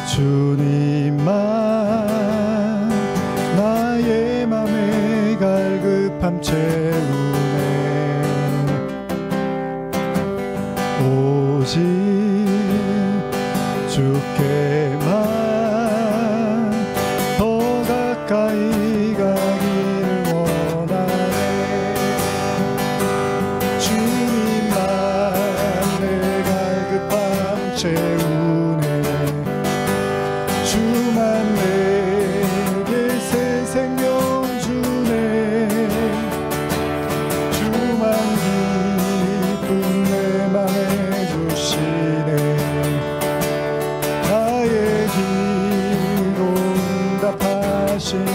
주님만 나의 맘에 갈급함 채우네. 오직 주께만 더 가까이 가기를 원하네. 주님만 내 갈급함 채우네. 주만 내게 새 생명 주네. 주만 기쁨 내 맘에 주시네. 나의 기도 응답하시네.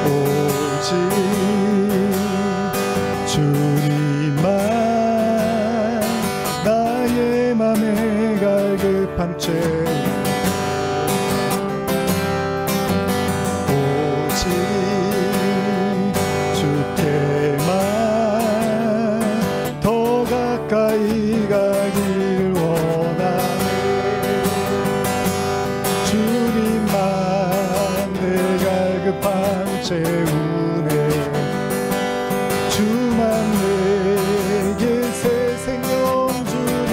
오직 주님만 나의 맘에 갈급함 채우네. 오직 주께만 더 가까이 가길 원하네. 주님만 내 갈급함 채우네. 주만 내게 새 생명 주네.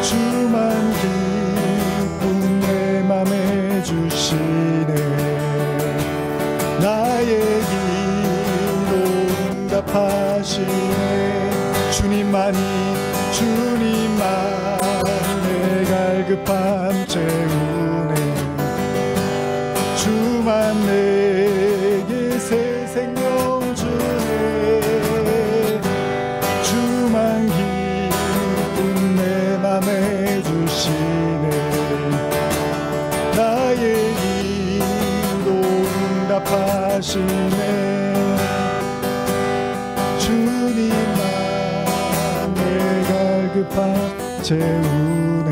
주만 기쁨 내 맘에 주시네. 나의 기도 응답하시네. 주님만 내 갈급함 채우네. 주만 내게 새 생명 주네. 주만 기쁨 내 맘에 주시네. 나의 기도 응답하시네. 주님만 내 갈급함 채우네.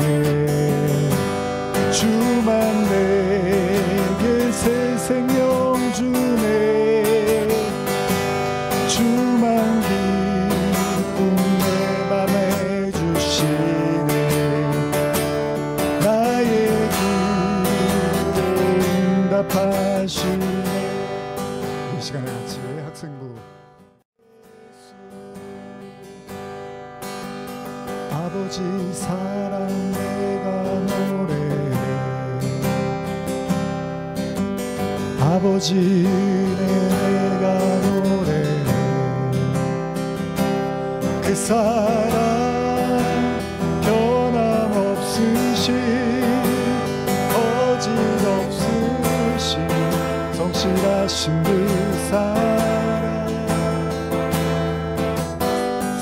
주만 내게 새 생명 주네. 주만 기쁨 내 맘에 주시네. 나의 기도 응답하시네. 이 시간에 같이 학생부 아버지 사랑 내가 노래해. 아버지 은혜 내가 노래해. 그 사랑 변함없으신 거짓없으신 성실하신 그 사랑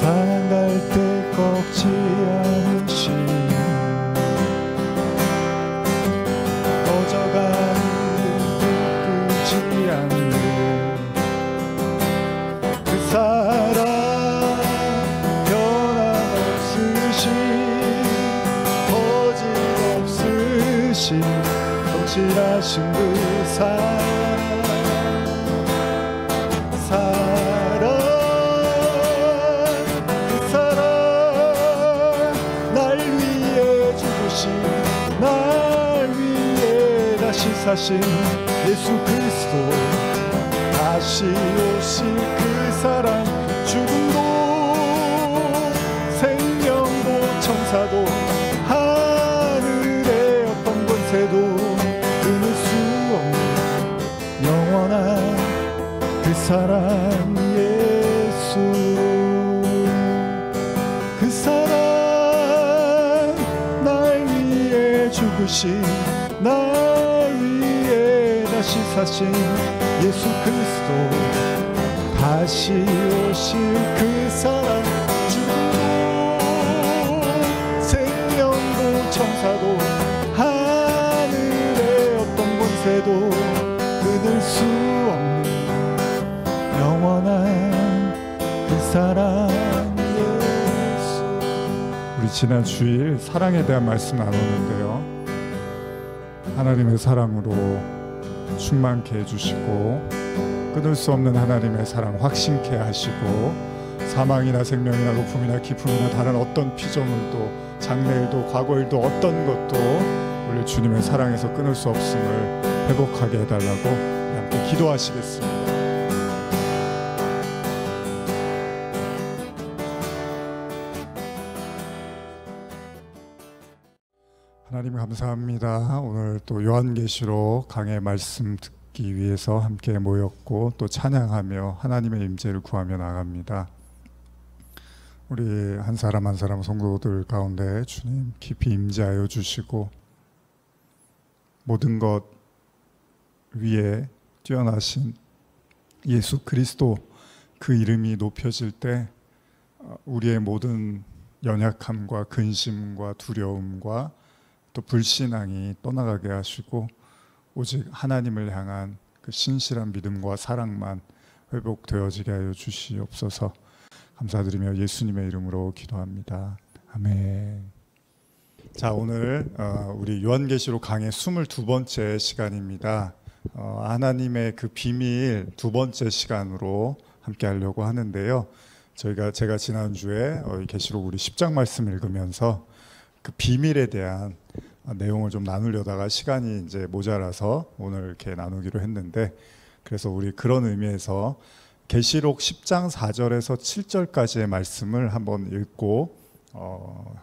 사랑갈 때 꺾지 않으신 꺼져가는 듯 끄지 않는 그 사랑 변함없으신 거짓없으신 성실하신 그 사랑 날 위해 다시 사신 예수 그리스도 다시 오실 그 사랑 죽음도 생명도 천사도 하늘의 어떤 권세도 끊을 수 없는 영원한 그 사랑 예수 그 사랑 죽으신 날 위해 다시 사신 예수 그리스도 다시 오실 그 사랑 죽음도 생명도 천사도 하늘의 어떤 권세도 끊을 수 없는 영원한 그 사랑 예수. 우리 지난 주일 사랑에 대한 말씀 나눴는데요, 하나님의 사랑으로 충만케 해주시고 끊을 수 없는 하나님의 사랑 확신케 하시고 사망이나 생명이나 높음이나 깊음이나 다른 어떤 피조물도 장래일도 과거일도 어떤 것도 우리 주님의 사랑에서 끊을 수 없음을 회복하게 해달라고 함께 기도하시겠습니다. 하나님 감사합니다. 오늘 또 요한계시록 강의 말씀 듣기 위해서 함께 모였고 또 찬양하며 하나님의 임재를 구하며 나갑니다. 우리 한 사람 한 사람 성도들 가운데 주님 깊이 임재하여 주시고 모든 것 위에 뛰어나신 예수 그리스도 그 이름이 높여질 때 우리의 모든 연약함과 근심과 두려움과 또 불신앙이 떠나가게 하시고 오직 하나님을 향한 그 신실한 믿음과 사랑만 회복되어지게 하여 주시옵소서. 감사드리며 예수님의 이름으로 기도합니다. 아멘. 자, 오늘 우리 요한계시록 강의 22번째 시간입니다. 하나님의 그 비밀 두 번째 시간으로 함께 하려고 하는데요. 제가 지난주에 계시록 우리 10장 말씀 읽으면서 그 비밀에 대한 내용을 좀 나누려다가 시간이 이제 모자라서 오늘 이렇게 나누기로 했는데, 그래서 우리 그런 의미에서 계시록 10장 4절에서 7절까지의 말씀을 한번 읽고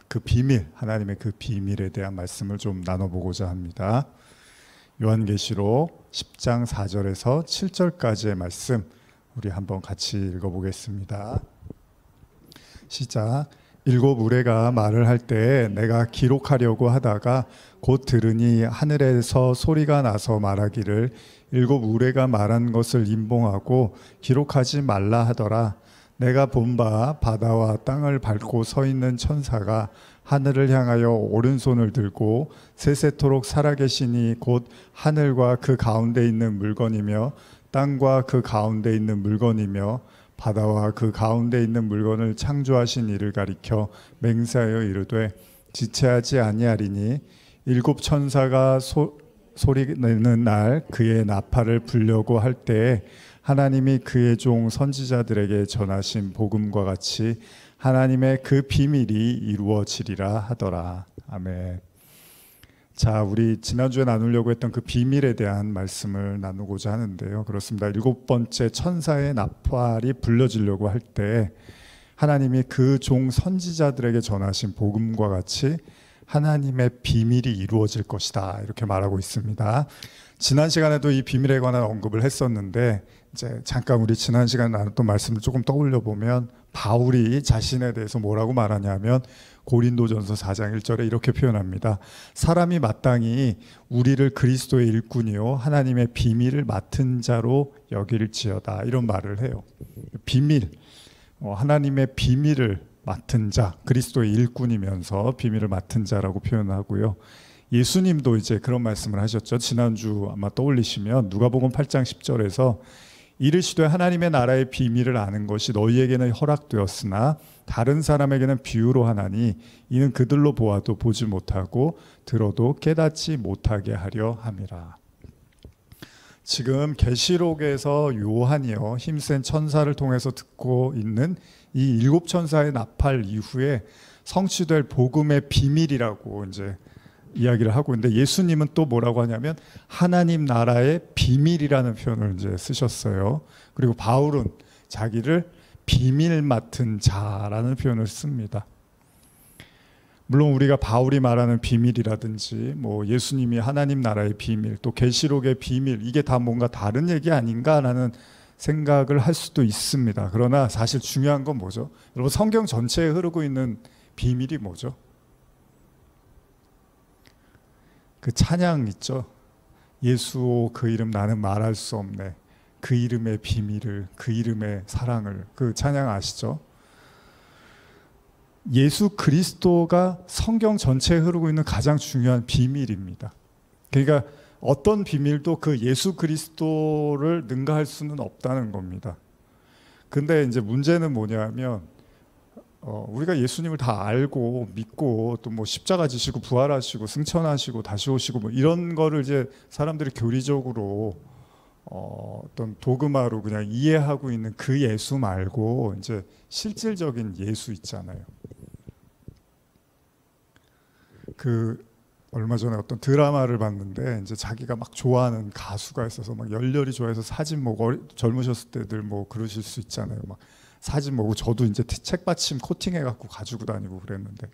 그 비밀, 하나님의 그 비밀에 대한 말씀을 좀 나눠보고자 합니다. 요한계시록 10장 4절에서 7절까지의 말씀 우리 한번 같이 읽어보겠습니다. 시작. 일곱 우레가 말을 할 때 내가 기록하려고 하다가 곧 들으니 하늘에서 소리가 나서 말하기를 일곱 우레가 말한 것을 임봉하고 기록하지 말라 하더라. 내가 본 바 바다와 땅을 밟고 서 있는 천사가 하늘을 향하여 오른손을 들고 세세토록 살아계시니 곧 하늘과 그 가운데 있는 물건이며 땅과 그 가운데 있는 물건이며 바다와 그 가운데 있는 물건을 창조하신 이를 가리켜 맹세하여 이르되 지체하지 아니하리니 일곱 천사가 소리내는 날 그의 나팔을 불려고 할 때에 하나님이 그의 종 선지자들에게 전하신 복음과 같이 하나님의 그 비밀이 이루어지리라 하더라. 아멘. 자, 우리 지난주에 나누려고 했던 그 비밀에 대한 말씀을 나누고자 하는데요. 그렇습니다. 일곱 번째 천사의 나팔이 불려지려고 할 때 하나님이 그 종 선지자들에게 전하신 복음과 같이 하나님의 비밀이 이루어질 것이다, 이렇게 말하고 있습니다. 지난 시간에도 이 비밀에 관한 언급을 했었는데 이제 잠깐 우리 지난 시간에 나눴던 말씀을 조금 떠올려 보면 바울이 자신에 대해서 뭐라고 말하냐면 고린도전서 4장 1절에 이렇게 표현합니다. 사람이 마땅히 우리를 그리스도의 일꾼이요 하나님의 비밀을 맡은 자로 여길지어다, 이런 말을 해요. 비밀, 하나님의 비밀을 맡은 자, 그리스도의 일꾼이면서 비밀을 맡은 자라고 표현하고요. 예수님도 이제 그런 말씀을 하셨죠. 지난주 아마 떠올리시면 누가복음 8장 10절에서 이르시되 하나님의 나라의 비밀을 아는 것이 너희에게는 허락되었으나 다른 사람에게는 비유로 하나니 이는 그들로 보아도 보지 못하고 들어도 깨닫지 못하게 하려 함이라. 지금 계시록에서 요한이요 힘센 천사를 통해서 듣고 있는 이 일곱 천사의 나팔 이후에 성취될 복음의 비밀이라고 이제 이야기를 하고 있는데, 예수님은 또 뭐라고 하냐면 하나님 나라의 비밀이라는 표현을 이제 쓰셨어요. 그리고 바울은 자기를 비밀 맡은 자라는 표현을 씁니다. 물론 우리가 바울이 말하는 비밀이라든지 뭐 예수님이 하나님 나라의 비밀, 또 계시록의 비밀, 이게 다 뭔가 다른 얘기 아닌가라는 생각을 할 수도 있습니다. 그러나 사실 중요한 건 뭐죠? 여러분, 성경 전체에 흐르고 있는 비밀이 뭐죠? 그 찬양 있죠. 예수 그 이름 나는 말할 수 없네. 그 이름의 비밀을, 그 이름의 사랑을, 그 찬양 아시죠? 예수 그리스도가 성경 전체에 흐르고 있는 가장 중요한 비밀입니다. 그러니까 어떤 비밀도 그 예수 그리스도를 능가할 수는 없다는 겁니다. 근데 이제 문제는 뭐냐면 우리가 예수님을 다 알고 믿고 또 뭐 십자가 지시고 부활하시고 승천하시고 다시 오시고 뭐 이런 거를 이제 사람들이 교리적으로 어떤 도그마로 그냥 이해하고 있는 그 예수 말고 이제 실질적인 예수 있잖아요. 그 얼마 전에 어떤 드라마를 봤는데 이제 자기가 막 좋아하는 가수가 있어서 막 열렬히 좋아해서 사진 모으고 젊으셨을 때들 뭐 그러실 수 있잖아요. 막 사진 모으고 저도 이제 책받침 코팅해 갖고 가지고 다니고 그랬는데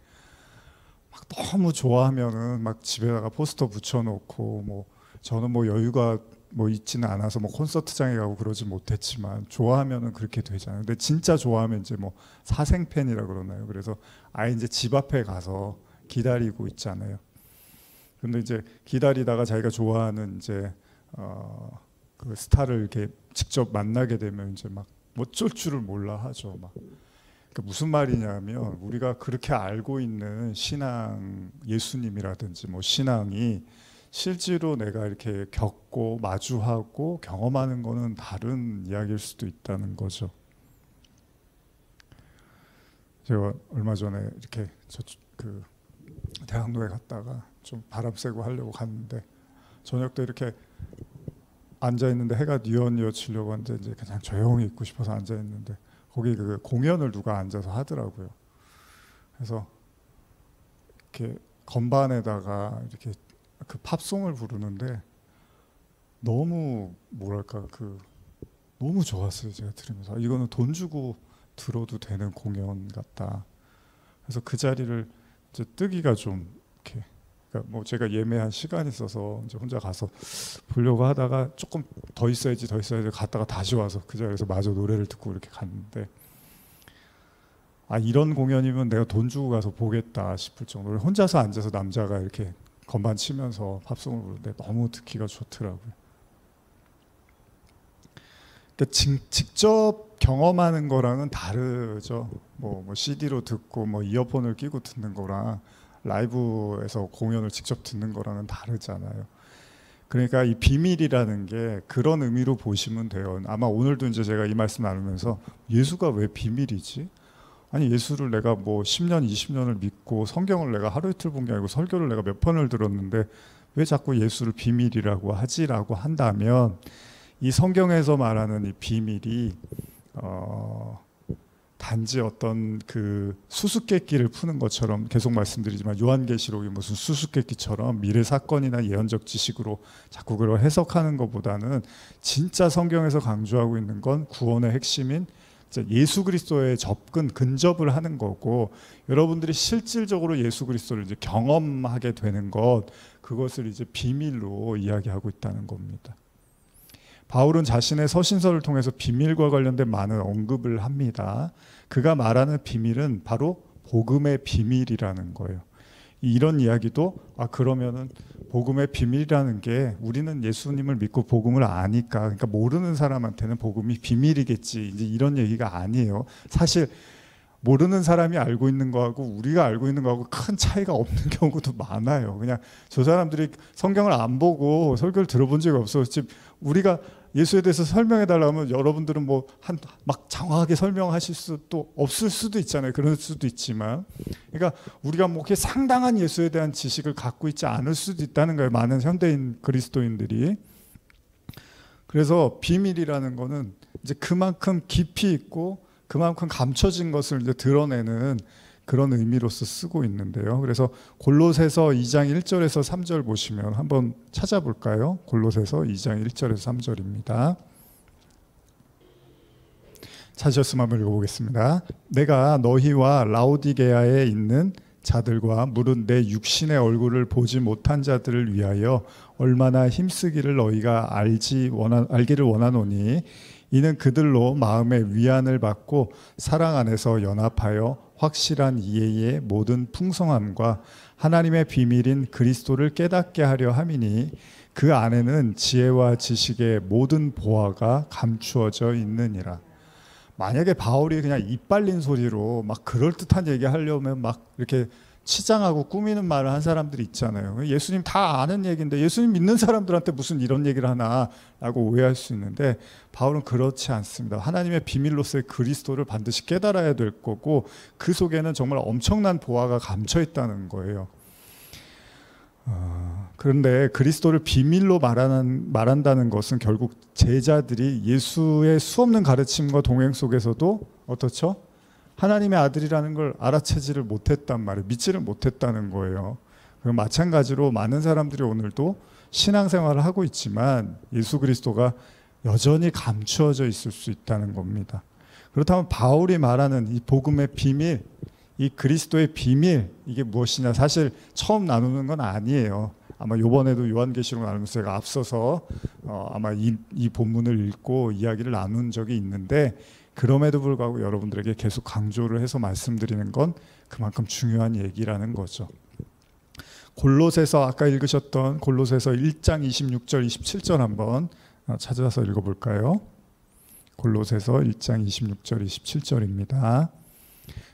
막 너무 좋아하면은 막 집에다가 포스터 붙여놓고 뭐 저는 뭐 여유가 뭐 있지는 않아서 뭐 콘서트장에 가고 그러지 못했지만 좋아하면은 그렇게 되잖아요. 근데 진짜 좋아하면 이제 뭐 사생팬이라 그러나요? 그래서 아예 이제 집 앞에 가서 기다리고 있잖아요. 근데 이제 기다리다가 자기가 좋아하는 이제 그 스타를 이렇게 직접 만나게 되면 이제 막 어쩔 줄을 몰라 하죠. 막 그러니까 무슨 말이냐면 우리가 그렇게 알고 있는 신앙, 예수님이라든지 뭐 신앙이 실제로 내가 이렇게 겪고 마주하고 경험하는 거는 다른 이야기일 수도 있다는 거죠. 제가 얼마 전에 이렇게 그 대학로에 갔다가 좀 바람 쐬고 하려고 갔는데 저녁 때 이렇게 앉아 있는데 해가 뉘엿뉘엿 치려고 하는데 이제 그냥 조용히 있고 싶어서 앉아 있는데 거기 그 공연을 누가 앉아서 하더라고요. 그래서 이렇게 건반에다가 이렇게 그 팝송을 부르는데 너무 뭐랄까 그 너무 좋았어요. 제가 들으면서 이거는 돈 주고 들어도 되는 공연 같다. 그래서 그 자리를 이제 뜨기가 좀 이렇게 그러니까 뭐 제가 예매한 시간이 있어서 이제 혼자 가서 보려고 하다가 조금 더 있어야지 갔다가 다시 와서 그 자리에서 마저 노래를 듣고 이렇게 갔는데 아 이런 공연이면 내가 돈 주고 가서 보겠다 싶을 정도로 혼자서 앉아서 남자가 이렇게 건반 치면서 팝송을 부르는데 너무 듣기가 좋더라고요. 그러니까 직접 경험하는 거랑은 다르죠. 뭐 CD로 듣고 뭐 이어폰을 끼고 듣는 거랑 라이브에서 공연을 직접 듣는 거랑은 다르잖아요. 그러니까 이 비밀이라는 게 그런 의미로 보시면 돼요. 아마 오늘도 이제 제가 이 말씀 나누면서 예수가 왜 비밀이지? 아니 예수를 내가 뭐 10년, 20년을 믿고 성경을 내가 하루 이틀 본 게 아니고 설교를 내가 몇 번을 들었는데 왜 자꾸 예수를 비밀이라고 하지라고 한다면 이 성경에서 말하는 이 비밀이 단지 어떤 그 수수께끼를 푸는 것처럼 계속 말씀드리지만 요한계시록이 무슨 수수께끼처럼 미래 사건이나 예언적 지식으로 자꾸 그걸 해석하는 것보다는 진짜 성경에서 강조하고 있는 건 구원의 핵심인 예수 그리스도에 접근, 근접을 하는 거고 여러분들이 실질적으로 예수 그리스도를 이제 경험하게 되는 것 그것을 이제 비밀로 이야기하고 있다는 겁니다. 바울은 자신의 서신서를 통해서 비밀과 관련된 많은 언급을 합니다. 그가 말하는 비밀은 바로 복음의 비밀이라는 거예요. 이런 이야기도 그러면은 복음의 비밀이라는 게 우리는 예수님을 믿고 복음을 아니까 그러니까 모르는 사람한테는 복음이 비밀이겠지 이제 이런 얘기가 아니에요. 사실 모르는 사람이 알고 있는 거하고 우리가 알고 있는 거하고 큰 차이가 없는 경우도 많아요. 그냥 저 사람들이 성경을 안 보고 설교를 들어본 적이 없어서 지금 우리가 예수에 대해서 설명해 달라고 하면 여러분들은 뭐 막 장황하게 설명하실 수도 없을 수도 있잖아요. 그럴 수도 있지만 그러니까 우리가 뭐 이렇게 상당한 예수에 대한 지식을 갖고 있지 않을 수도 있다는 거예요. 많은 현대인 그리스도인들이. 그래서 비밀이라는 거는 이제 그만큼 깊이 있고 그만큼 감춰진 것을 이제 드러내는 그런 의미로서 쓰고 있는데요. 그래서 골로새서 2장 1절에서 3절 보시면 한번 찾아볼까요? 골로새서 2장 1절에서 3절입니다. 찾으셨으면 한번 읽어보겠습니다. 내가 너희와 라오디게아에 있는 자들과 무릇 내 육신의 얼굴을 보지 못한 자들을 위하여 얼마나 힘쓰기를 너희가 알기를 원하노니 이는 그들로 마음의 위안을 받고 사랑 안에서 연합하여 확실한 이해의 모든 풍성함과 하나님의 비밀인 그리스도를 깨닫게 하려 함이니 그 안에는 지혜와 지식의 모든 보화가 감추어져 있느니라. 만약에 바울이 그냥 입 발린 소리로 막 그럴듯한 얘기 하려면 막 이렇게 치장하고 꾸미는 말을 한 사람들이 있잖아요. 예수님 다 아는 얘기인데 예수님 믿는 사람들한테 무슨 이런 얘기를 하나라고 오해할 수 있는데 바울은 그렇지 않습니다. 하나님의 비밀로서의 그리스도를 반드시 깨달아야 될 거고 그 속에는 정말 엄청난 보화가 감춰 있다는 거예요. 그런데 그리스도를 비밀로 말한다는 것은 결국 제자들이 예수의 수없는 가르침과 동행 속에서도 어떻죠? 하나님의 아들이라는 걸 알아채지를 못했단 말이에요. 믿지를 못했다는 거예요. 마찬가지로 많은 사람들이 오늘도 신앙생활을 하고 있지만 예수 그리스도가 여전히 감추어져 있을 수 있다는 겁니다. 그렇다면 바울이 말하는 이 복음의 비밀, 이 그리스도의 비밀, 이게 무엇이냐? 사실 처음 나누는 건 아니에요. 아마 이번에도 요한계시록 나누면서 제가 앞서서 아마 이 본문을 읽고 이야기를 나눈 적이 있는데, 그럼에도 불구하고 여러분들에게 계속 강조를 해서 말씀드리는 건 그만큼 중요한 얘기라는 거죠. 골로새서 아까 읽으셨던 골로새서 1장 26절 27절 한번 찾아서 읽어볼까요? 골로새서 1장 26절 27절입니다.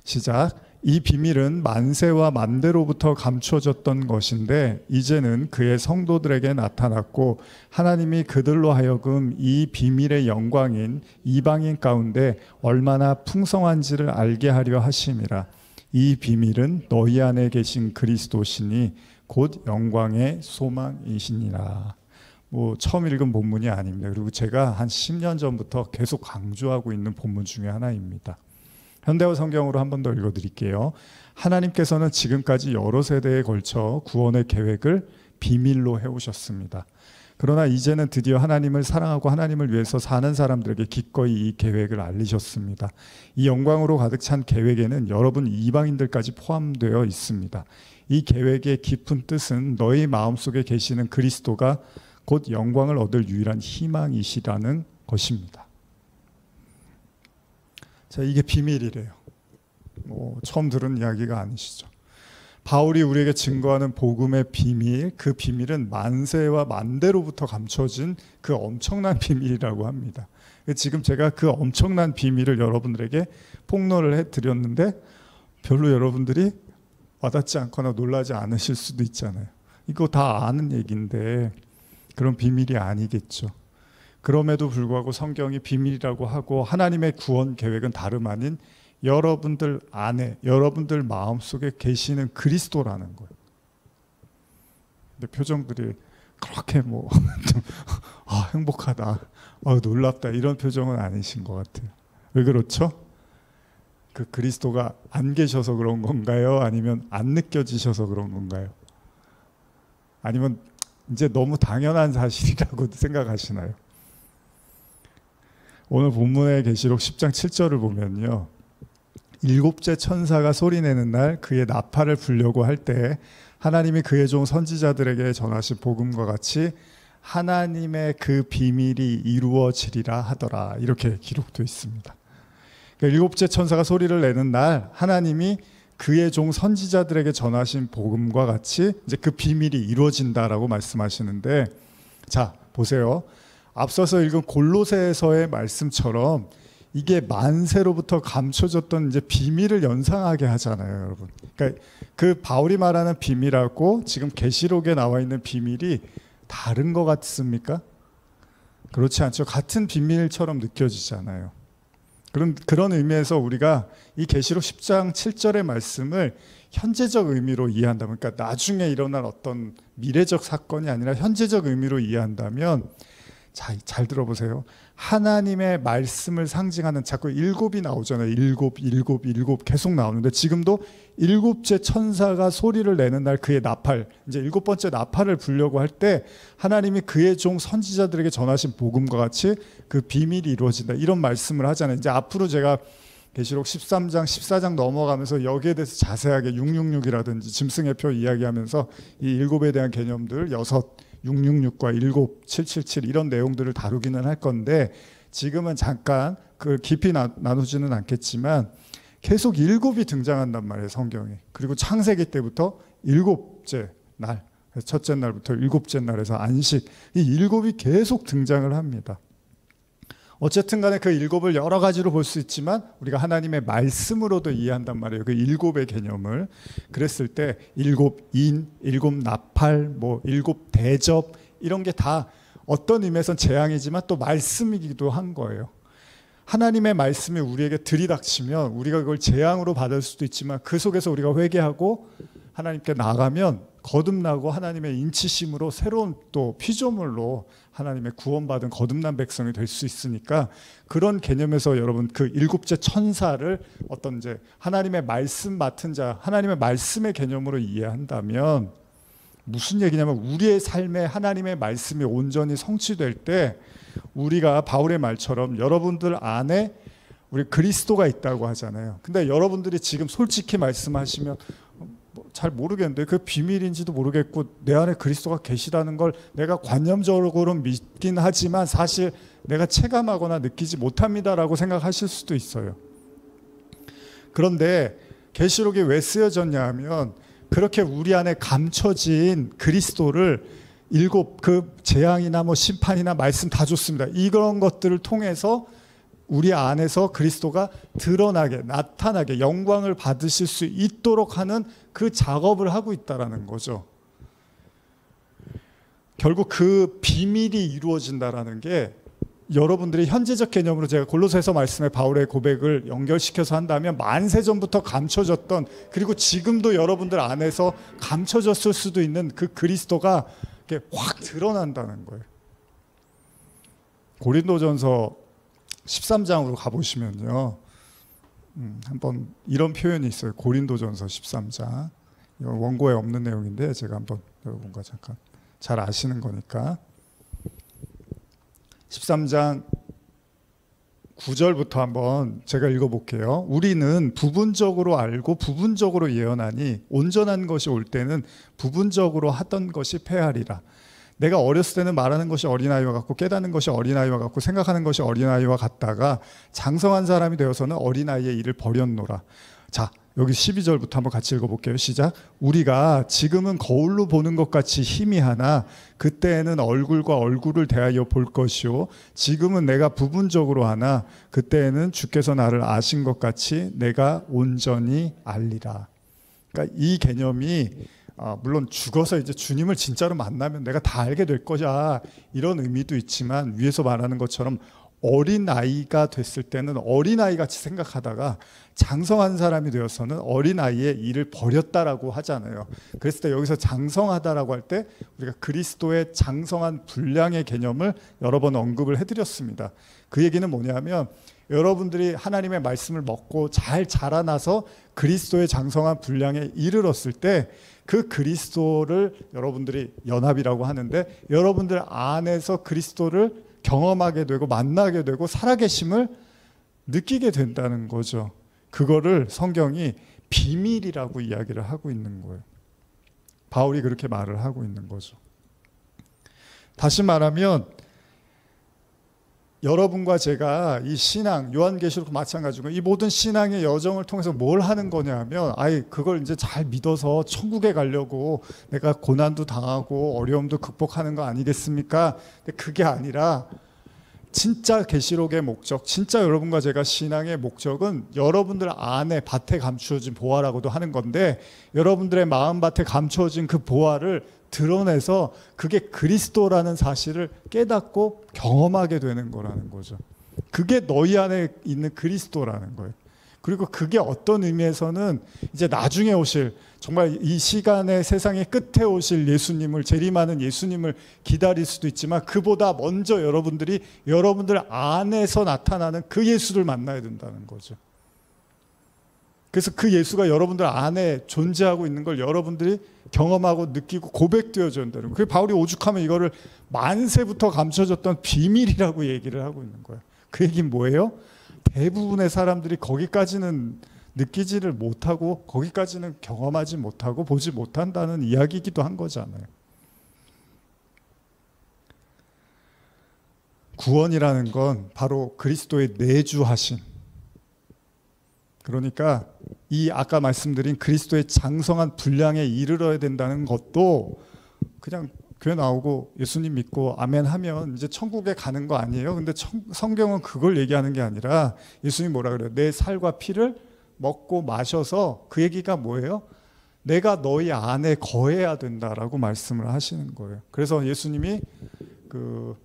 시작. 이 비밀은 만세와 만대로부터 감춰졌던 것인데 이제는 그의 성도들에게 나타났고 하나님이 그들로 하여금 이 비밀의 영광인 이방인 가운데 얼마나 풍성한지를 알게 하려 하심이라. 이 비밀은 너희 안에 계신 그리스도시니 곧 영광의 소망이시니라. 처음 읽은 본문이 아닙니다. 그리고 제가 한 10년 전부터 계속 강조하고 있는 본문 중에 하나입니다. 현대어 성경으로 한 번 더 읽어드릴게요. 하나님께서는 지금까지 여러 세대에 걸쳐 구원의 계획을 비밀로 해오셨습니다. 그러나 이제는 드디어 하나님을 사랑하고 하나님을 위해서 사는 사람들에게 기꺼이 이 계획을 알리셨습니다. 이 영광으로 가득 찬 계획에는 여러분 이방인들까지 포함되어 있습니다. 이 계획의 깊은 뜻은 너희 마음속에 계시는 그리스도가 곧 영광을 얻을 유일한 희망이시라는 것입니다. 자, 이게 비밀이래요. 처음 들은 이야기가 아니시죠. 바울이 우리에게 증거하는 복음의 비밀, 그 비밀은 만세와 만대로부터 감춰진 그 엄청난 비밀이라고 합니다. 지금 제가 그 엄청난 비밀을 여러분들에게 폭로를 해드렸는데 별로 여러분들이 와닿지 않거나 놀라지 않으실 수도 있잖아요. 이거 다 아는 얘기인데 그런 비밀이 아니겠죠. 그럼에도 불구하고 성경이 비밀이라고 하고 하나님의 구원 계획은 다름 아닌 여러분들 안에, 여러분들 마음속에 계시는 그리스도라는 거예요. 근데 표정들이 그렇게 행복하다, 놀랍다 이런 표정은 아니신 것 같아요. 왜 그렇죠? 그 그리스도가 안 계셔서 그런 건가요? 아니면 안 느껴지셔서 그런 건가요? 아니면 이제 너무 당연한 사실이라고 생각하시나요? 오늘 본문의 계시록 10장 7절을 보면요, 일곱째 천사가 소리내는 날 그의 나팔을 불려고 할 때 하나님이 그의 종 선지자들에게 전하신 복음과 같이 하나님의 그 비밀이 이루어지리라 하더라, 이렇게 기록되어 있습니다. 그러니까 일곱째 천사가 소리를 내는 날 하나님이 그의 종 선지자들에게 전하신 복음과 같이 이제 그 비밀이 이루어진다라고 말씀하시는데, 자 보세요. 앞서서 읽은 골로새서의 말씀처럼 이게 만세로부터 감춰졌던 이제 비밀을 연상하게 하잖아요, 여러분. 그러니까 그 바울이 말하는 비밀하고 지금 계시록에 나와 있는 비밀이 다른 것 같습니까? 그렇지 않죠. 같은 비밀처럼 느껴지잖아요. 그런 의미에서 우리가 이 계시록 10장 7절의 말씀을 현재적 의미로 이해한다면, 그러니까 나중에 일어날 어떤 미래적 사건이 아니라 현재적 의미로 이해한다면, 잘 들어보세요. 하나님의 말씀을 상징하는, 자꾸 일곱이 나오잖아요. 일곱 계속 나오는데 지금도 일곱째 천사가 소리를 내는 날 그의 나팔, 이제 일곱 번째 나팔을 불려고 할 때 하나님이 그의 종 선지자들에게 전하신 복음과 같이 그 비밀이 이루어진다, 이런 말씀을 하잖아요. 이제 앞으로 제가 계시록 13장 14장 넘어가면서 여기에 대해서 자세하게 666이라든지 짐승의 표 이야기하면서 이 일곱에 대한 개념들 666과 7, 777 이런 내용들을 다루기는 할 건데, 지금은 잠깐 그 깊이 나누지는 않겠지만 계속 일곱이 등장한단 말이에요, 성경에. 그리고 창세기 때부터 일곱째 날, 첫째 날부터 일곱째 날에서 안식, 이 일곱이 계속 등장을 합니다. 어쨌든 간에 그 일곱을 여러 가지로 볼 수 있지만 우리가 하나님의 말씀으로도 이해한단 말이에요, 그 일곱의 개념을. 그랬을 때 일곱 인, 일곱 나팔, 일곱 대접, 이런 게 다 어떤 의미에선 재앙이지만 또 말씀이기도 한 거예요. 하나님의 말씀이 우리에게 들이닥치면 우리가 그걸 재앙으로 받을 수도 있지만 그 속에서 우리가 회개하고 하나님께 나아가면 거듭나고 하나님의 인치심으로 새로운 또 피조물로 하나님의 구원받은 거듭난 백성이 될 수 있으니까, 그런 개념에서 여러분 그 일곱째 천사를 어떤 이제 하나님의 말씀 맡은 자, 하나님의 말씀의 개념으로 이해한다면 무슨 얘기냐면, 우리의 삶에 하나님의 말씀이 온전히 성취될 때 우리가 바울의 말처럼 여러분들 안에 우리 그리스도가 있다고 하잖아요. 근데 여러분들이 지금 솔직히 말씀하시면 잘 모르겠는데, 그 비밀인지도 모르겠고 내 안에 그리스도가 계시다는 걸 내가 관념적으로 믿긴 하지만 사실 내가 체감하거나 느끼지 못합니다라고 생각하실 수도 있어요. 그런데 계시록이 왜 쓰여졌냐 하면, 그렇게 우리 안에 감춰진 그리스도를 일곱 그 재앙이나 뭐 심판이나 말씀 다 좋습니다. 이런 것들을 통해서 우리 안에서 그리스도가 드러나게, 나타나게, 영광을 받으실 수 있도록 하는 그 작업을 하고 있다는 거죠. 결국 그 비밀이 이루어진다는 게, 여러분들이 현재적 개념으로 제가 골로새서 말씀에 바울의 고백을 연결시켜서 한다면, 만세전부터 감춰졌던, 그리고 지금도 여러분들 안에서 감춰졌을 수도 있는 그 그리스도가 이렇게 확 드러난다는 거예요. 고린도전서 13장으로 가보시면요, 한번 이런 표현이 있어요. 고린도전서 13장. 이건 원고에 없는 내용인데 제가 한번 여러분과 잠깐 잘 아시는 거니까. 13장 9절부터 한번 제가 읽어볼게요. 우리는 부분적으로 알고 부분적으로 예언하니 온전한 것이 올 때는 부분적으로 하던 것이 패하리라. 내가 어렸을 때는 말하는 것이 어린아이와 같고 깨닫는 것이 어린아이와 같고 생각하는 것이 어린아이와 같다가 장성한 사람이 되어서는 어린아이의 일을 버렸노라. 자, 여기 12절부터 한번 같이 읽어볼게요. 시작. 우리가 지금은 거울로 보는 것 같이 희미하나 그때에는 얼굴과 얼굴을 대하여 볼 것이요, 지금은 내가 부분적으로 하나 그때에는 주께서 나를 아신 것 같이 내가 온전히 알리라. 그러니까 이 개념이 물론 죽어서 이제 주님을 진짜로 만나면 내가 다 알게 될 거야, 이런 의미도 있지만, 위에서 말하는 것처럼 어린아이가 됐을 때는 어린아이같이 생각하다가 장성한 사람이 되어서는 어린아이의 일을 버렸다라고 하잖아요. 그랬을 때 여기서 장성하다라고 할 때 우리가 그리스도의 장성한 분량의 개념을 여러 번 언급을 해드렸습니다. 그 얘기는 뭐냐면, 여러분들이 하나님의 말씀을 먹고 잘 자라나서 그리스도의 장성한 분량에 이르렀을 때 그 그리스도를 여러분들이 연합이라고 하는데, 여러분들 안에서 그리스도를 경험하게 되고 만나게 되고 살아계심을 느끼게 된다는 거죠. 그거를 성경이 비밀이라고 이야기를 하고 있는 거예요. 바울이 그렇게 말을 하고 있는 거죠. 다시 말하면 여러분과 제가 이 신앙, 요한계시록 마찬가지고 이 모든 신앙의 여정을 통해서 뭘 하는 거냐 하면, 그걸 이제 잘 믿어서 천국에 가려고 내가 고난도 당하고 어려움도 극복하는 거 아니겠습니까? 근데 그게 아니라 진짜 계시록의 목적, 진짜 여러분과 제가 신앙의 목적은 여러분들 안에 밭에 감추어진 보화라고도 하는 건데, 여러분들의 마음밭에 감추어진 그 보화를 드러내서 그게 그리스도라는 사실을 깨닫고 경험하게 되는 거라는 거죠. 그게 너희 안에 있는 그리스도라는 거예요. 그리고 그게 어떤 의미에서는 이제 나중에 오실, 정말 이 시간의 세상의 끝에 오실 예수님을, 재림하는 예수님을 기다릴 수도 있지만, 그보다 먼저 여러분들이 여러분들 안에서 나타나는 그 예수를 만나야 된다는 거죠. 그래서 그 예수가 여러분들 안에 존재하고 있는 걸 여러분들이 경험하고 느끼고 고백되어져야 된다는 거예요. 그게 바울이 오죽하면 이거를 만세부터 감춰졌던 비밀이라고 얘기를 하고 있는 거예요. 그 얘기는 뭐예요? 대부분의 사람들이 거기까지는 느끼지를 못하고 거기까지는 경험하지 못하고 보지 못한다는 이야기이기도 한 거잖아요. 구원이라는 건 바로 그리스도의 내주하심, 그러니까 이 아까 말씀드린 그리스도의 장성한 분량에 이르러야 된다는 것도 그냥 교회 나오고 예수님 믿고 아멘 하면 이제 천국에 가는 거 아니에요. 근데 성경은 그걸 얘기하는 게 아니라, 예수님 뭐라 그래요? 내 살과 피를 먹고 마셔서, 그 얘기가 뭐예요? 내가 너희 안에 거해야 된다라고 말씀을 하시는 거예요. 그래서 예수님이 그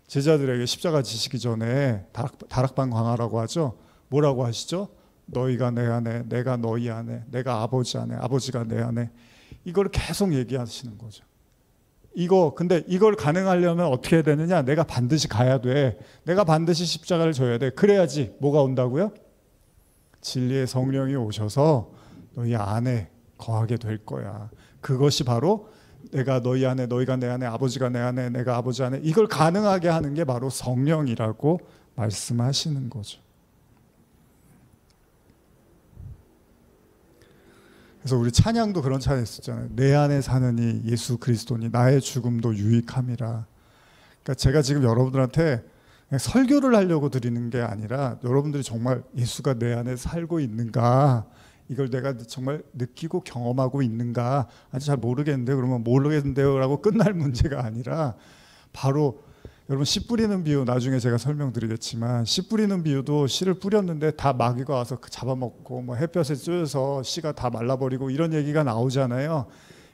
제자들에게 십자가 지시기 전에 다락방 강화라고 하죠. 뭐라고 하시죠? 너희가 내 안에, 내가 너희 안에, 내가 아버지 안에, 아버지가 내 안에, 이걸 계속 얘기하시는 거죠. 근데 이걸 가능하려면 어떻게 해야 되느냐? 내가 반드시 가야 돼. 내가 반드시 십자가를 져야 돼. 그래야지 뭐가 온다고요? 진리의 성령이 오셔서 너희 안에 거하게 될 거야. 그것이 바로 내가 너희 안에, 너희가 내 안에, 아버지가 내 안에, 내가 아버지 안에, 이걸 가능하게 하는 게 바로 성령이라고 말씀하시는 거죠. 그래서 우리 찬양도 그런 찬양 했었잖아요. 내 안에 사느니 예수 그리스도니 나의 죽음도 유익함이라. 그러니까 제가 지금 여러분들한테 그냥 설교를 하려고 드리는 게 아니라 여러분들이 정말 예수가 내 안에 살고 있는가, 이걸 내가 정말 느끼고 경험하고 있는가, 아직 잘 모르겠는데 그러면 모르겠는데요 라고 끝날 문제가 아니라, 바로 여러분 씨 뿌리는 비유 나중에 제가 설명드리겠지만, 씨 뿌리는 비유도 씨를 뿌렸는데 다 마귀가 와서 잡아먹고 뭐 햇볕에 쬐어서 씨가 다 말라버리고 이런 얘기가 나오잖아요.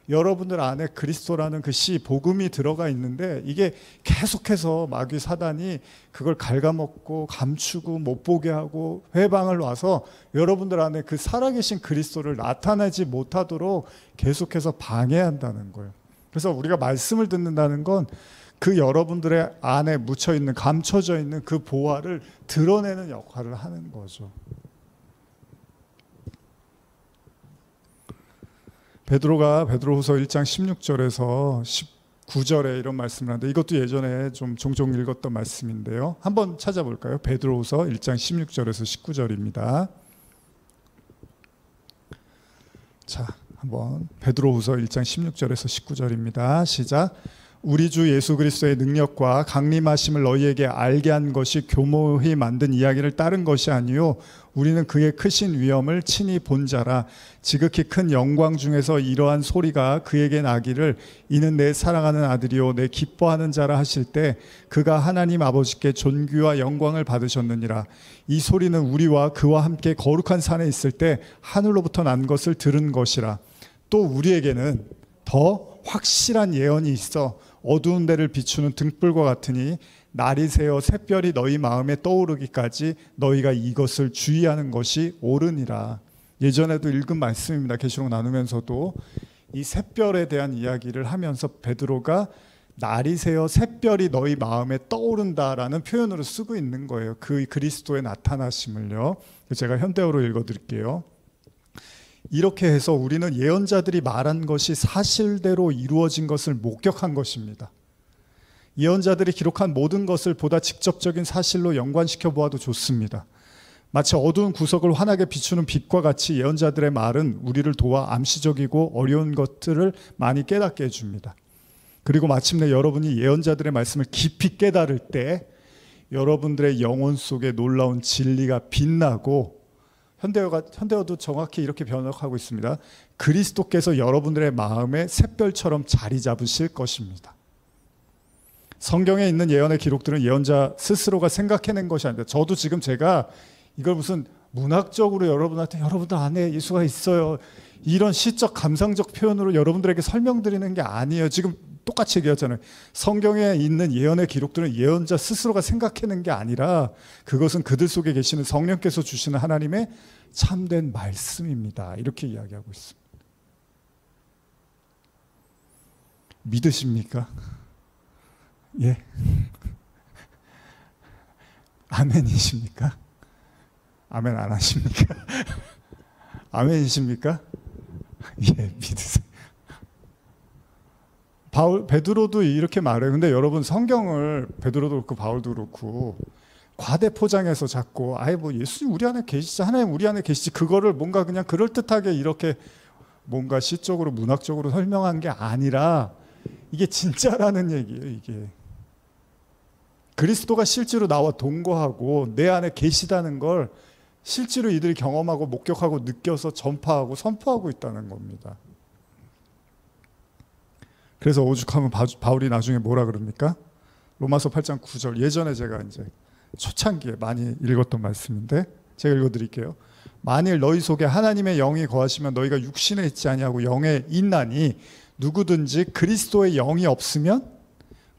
여러분들 안에 그리스도라는 그 씨, 복음이 들어가 있는데 이게 계속해서 마귀 사단이 그걸 갉아먹고 감추고 못 보게 하고 회방을 와서 여러분들 안에 그 살아계신 그리스도를 나타내지 못하도록 계속해서 방해한다는 거예요. 그래서 우리가 말씀을 듣는다는 건 그 여러분들의 안에 묻혀 있는, 감춰져 있는 그 보화를 드러내는 역할을 하는 거죠. 베드로가 베드로후서 1장 16절에서 19절에 이런 말씀을 하는데, 이것도 예전에 좀 종종 읽었던 말씀인데요. 한번 찾아볼까요? 베드로후서 1장 16절에서 19절입니다. 자, 한번 베드로후서 1장 16절에서 19절입니다. 시작. 우리 주 예수 그리스도의 능력과 강림하심을 너희에게 알게 한 것이 교모히 만든 이야기를 따른 것이 아니요 우리는 그의 크신 위엄을 친히 본 자라. 지극히 큰 영광 중에서 이러한 소리가 그에게 나기를 이는 내 사랑하는 아들이요 내 기뻐하는 자라 하실 때 그가 하나님 아버지께 존귀와 영광을 받으셨느니라. 이 소리는 우리와 그와 함께 거룩한 산에 있을 때 하늘로부터 난 것을 들은 것이라. 또 우리에게는 더 확실한 예언이 있어 어두운 데를 비추는 등불과 같으니 날이 새어 샛별이 너희 마음에 떠오르기까지 너희가 이것을 주의하는 것이 옳으니라. 예전에도 읽은 말씀입니다. 계시록 나누면서도 이 샛별에 대한 이야기를 하면서 베드로가 날이 새어 샛별이 너희 마음에 떠오른다라는 표현으로 쓰고 있는 거예요. 그 그리스도의 나타나심을요. 제가 현대어로 읽어드릴게요. 이렇게 해서 우리는 예언자들이 말한 것이 사실대로 이루어진 것을 목격한 것입니다. 예언자들이 기록한 모든 것을 보다 직접적인 사실로 연관시켜 보아도 좋습니다. 마치 어두운 구석을 환하게 비추는 빛과 같이 예언자들의 말은 우리를 도와 암시적이고 어려운 것들을 많이 깨닫게 해줍니다. 그리고 마침내 여러분이 예언자들의 말씀을 깊이 깨달을 때 여러분들의 영혼 속에 놀라운 진리가 빛나고, 현대어도 정확히 이렇게 번역하고 있습니다. 그리스도께서 여러분들의 마음에 샛별처럼 자리 잡으실 것입니다. 성경에 있는 예언의 기록들은 예언자 스스로가 생각해낸 것이 아닙니다. 저도 지금 제가 이걸 무슨 문학적으로 여러분들 안에 예수가 있어요, 이런 시적 감상적 표현으로 여러분들에게 설명드리는 게 아니에요. 지금 똑같이 얘기하잖아요. 성경에 있는 예언의 기록들은 예언자 스스로가 생각해낸 게 아니라 그것은 그들 속에 계시는 성령께서 주시는 하나님의 참된 말씀입니다. 이렇게 이야기하고 있습니다. 믿으십니까? 예. 아멘이십니까? 아멘 안 하십니까? 아멘이십니까? 예, 믿으세요. 베드로도 이렇게 말해요. 근데 여러분 성경을 베드로도 그렇고 바울도 그렇고 과대 포장해서 자꾸 아예 뭐 예수님 우리 안에 계시지, 하나님 우리 안에 계시지, 그거를 뭔가 그냥 그럴듯하게 이렇게 뭔가 시적으로 문학적으로 설명한 게 아니라 이게 진짜라는 얘기예요. 이게 그리스도가 실제로 나와 동거하고 내 안에 계시다는 걸 실제로 이들이 경험하고 목격하고 느껴서 전파하고 선포하고 있다는 겁니다. 그래서 오죽하면 바울이 나중에 뭐라 그럽니까? 로마서 8장 9절. 예전에 제가 이제 초창기에 많이 읽었던 말씀인데 제가 읽어드릴게요. 만일 너희 속에 하나님의 영이 거하시면 너희가 육신에 있지 아니하고 영에 있나니 누구든지 그리스도의 영이 없으면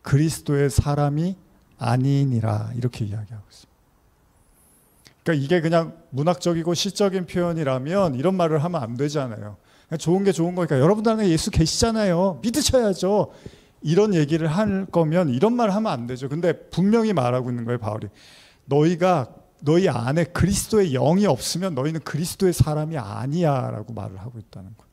그리스도의 사람이 아니니라. 이렇게 이야기하고 있습니다. 그러니까 이게 그냥 문학적이고 시적인 표현이라면 이런 말을 하면 안 되잖아요. 좋은 게 좋은 거니까 여러분들 안에 예수 계시잖아요. 믿으셔야죠. 이런 얘기를 할 거면 이런 말 하면 안 되죠. 근데 분명히 말하고 있는 거예요, 바울이. 너희 안에 그리스도의 영이 없으면 너희는 그리스도의 사람이 아니야 라고 말을 하고 있다는 거예요.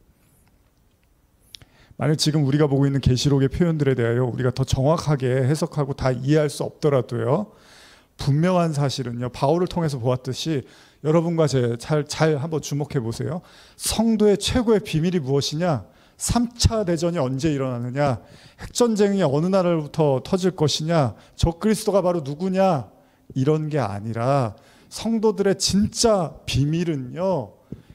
만약 지금 우리가 보고 있는 계시록의 표현들에 대하여 우리가 더 정확하게 해석하고 다 이해할 수 없더라도요, 분명한 사실은요, 바울을 통해서 보았듯이 여러분과 잘 한번 주목해 보세요. 성도의 최고의 비밀이 무엇이냐? 3차 대전이 언제 일어나느냐? 핵전쟁이 어느 날부터 터질 것이냐? 적그리스도가 바로 누구냐? 이런 게 아니라 성도들의 진짜 비밀은요,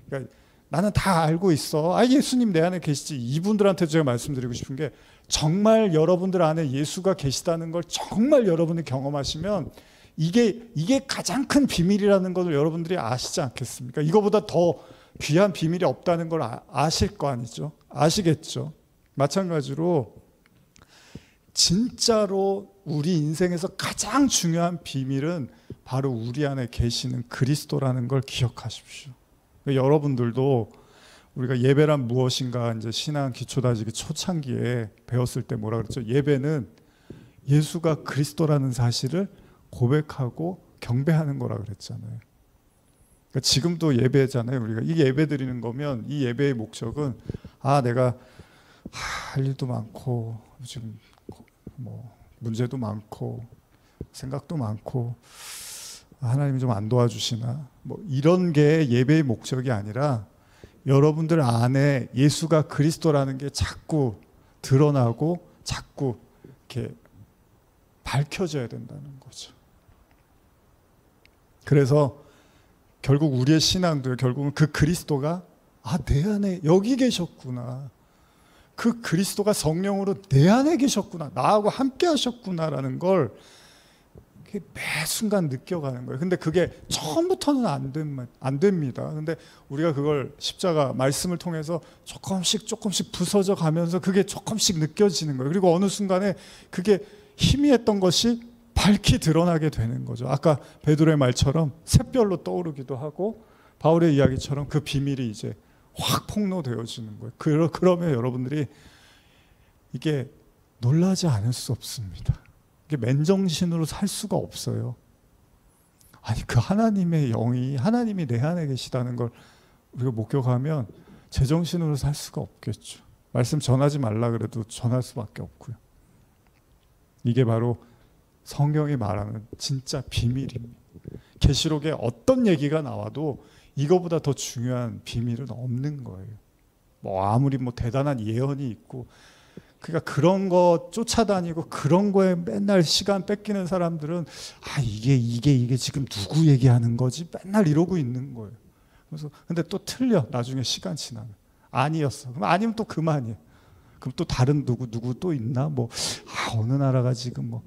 그러니까 나는 다 알고 있어. 예수님 내 안에 계시지. 이분들한테 제가 말씀드리고 싶은 게, 정말 여러분들 안에 예수가 계시다는 걸 정말 여러분이 경험하시면 이게 가장 큰 비밀이라는 것을 여러분들이 아시지 않겠습니까? 이거보다 더 귀한 비밀이 없다는 걸 아실 거 아니죠? 아시겠죠? 마찬가지로 진짜로 우리 인생에서 가장 중요한 비밀은 바로 우리 안에 계시는 그리스도라는 걸 기억하십시오. 여러분들도 우리가 예배란 무엇인가 이제 신앙 기초다지기 초창기에 배웠을 때 뭐라 그랬죠? 예배는 예수가 그리스도라는 사실을 고백하고 경배하는 거라 그랬잖아요. 그러니까 지금도 예배잖아요. 우리가 이 예배 드리는 거면 이 예배의 목적은 내가 할 일도 많고 지금 뭐 문제도 많고 생각도 많고 하나님이 좀 안 도와주시나 뭐 이런 게 예배의 목적이 아니라 여러분들 안에 예수가 그리스도라는 게 자꾸 드러나고 자꾸 이렇게 밝혀져야 된다는 거죠. 그래서 결국 우리의 신앙도 결국은 그 그리스도가 내 안에 여기 계셨구나. 그 그리스도가 성령으로 내 안에 계셨구나. 나하고 함께 하셨구나라는 걸 매 순간 느껴가는 거예요. 근데 그게 처음부터는 안 됩니다. 근데 우리가 그걸 십자가 말씀을 통해서 조금씩 부서져 가면서 그게 조금씩 느껴지는 거예요. 그리고 어느 순간에 그게 희미했던 것이 밝히 드러나게 되는 거죠. 아까 베드로의 말처럼 샛별로 떠오르기도 하고 바울의 이야기처럼 그 비밀이 이제 확 폭로되어지는 거예요. 그러면 여러분들이 이게 놀라지 않을 수 없습니다. 이게 맨정신으로 살 수가 없어요. 그 하나님의 영이, 하나님이 내 안에 계시다는 걸 우리가 목격하면 제정신으로 살 수가 없겠죠. 말씀 전하지 말라 그래도 전할 수밖에 없고요. 이게 바로 성경이 말하는 진짜 비밀입니다. 계시록에 어떤 얘기가 나와도 이거보다 더 중요한 비밀은 없는 거예요. 아무리 대단한 예언이 있고, 그러니까 그런 거 쫓아다니고 그런 거에 맨날 시간 뺏기는 사람들은 이게 지금 누구 얘기하는 거지? 맨날 이러고 있는 거예요. 그래서 근데 또 틀려. 나중에 시간 지나면 아니었어. 그럼 아니면 또 그만이에요. 그럼 또 다른 누구 또 있나? 어느 나라가 지금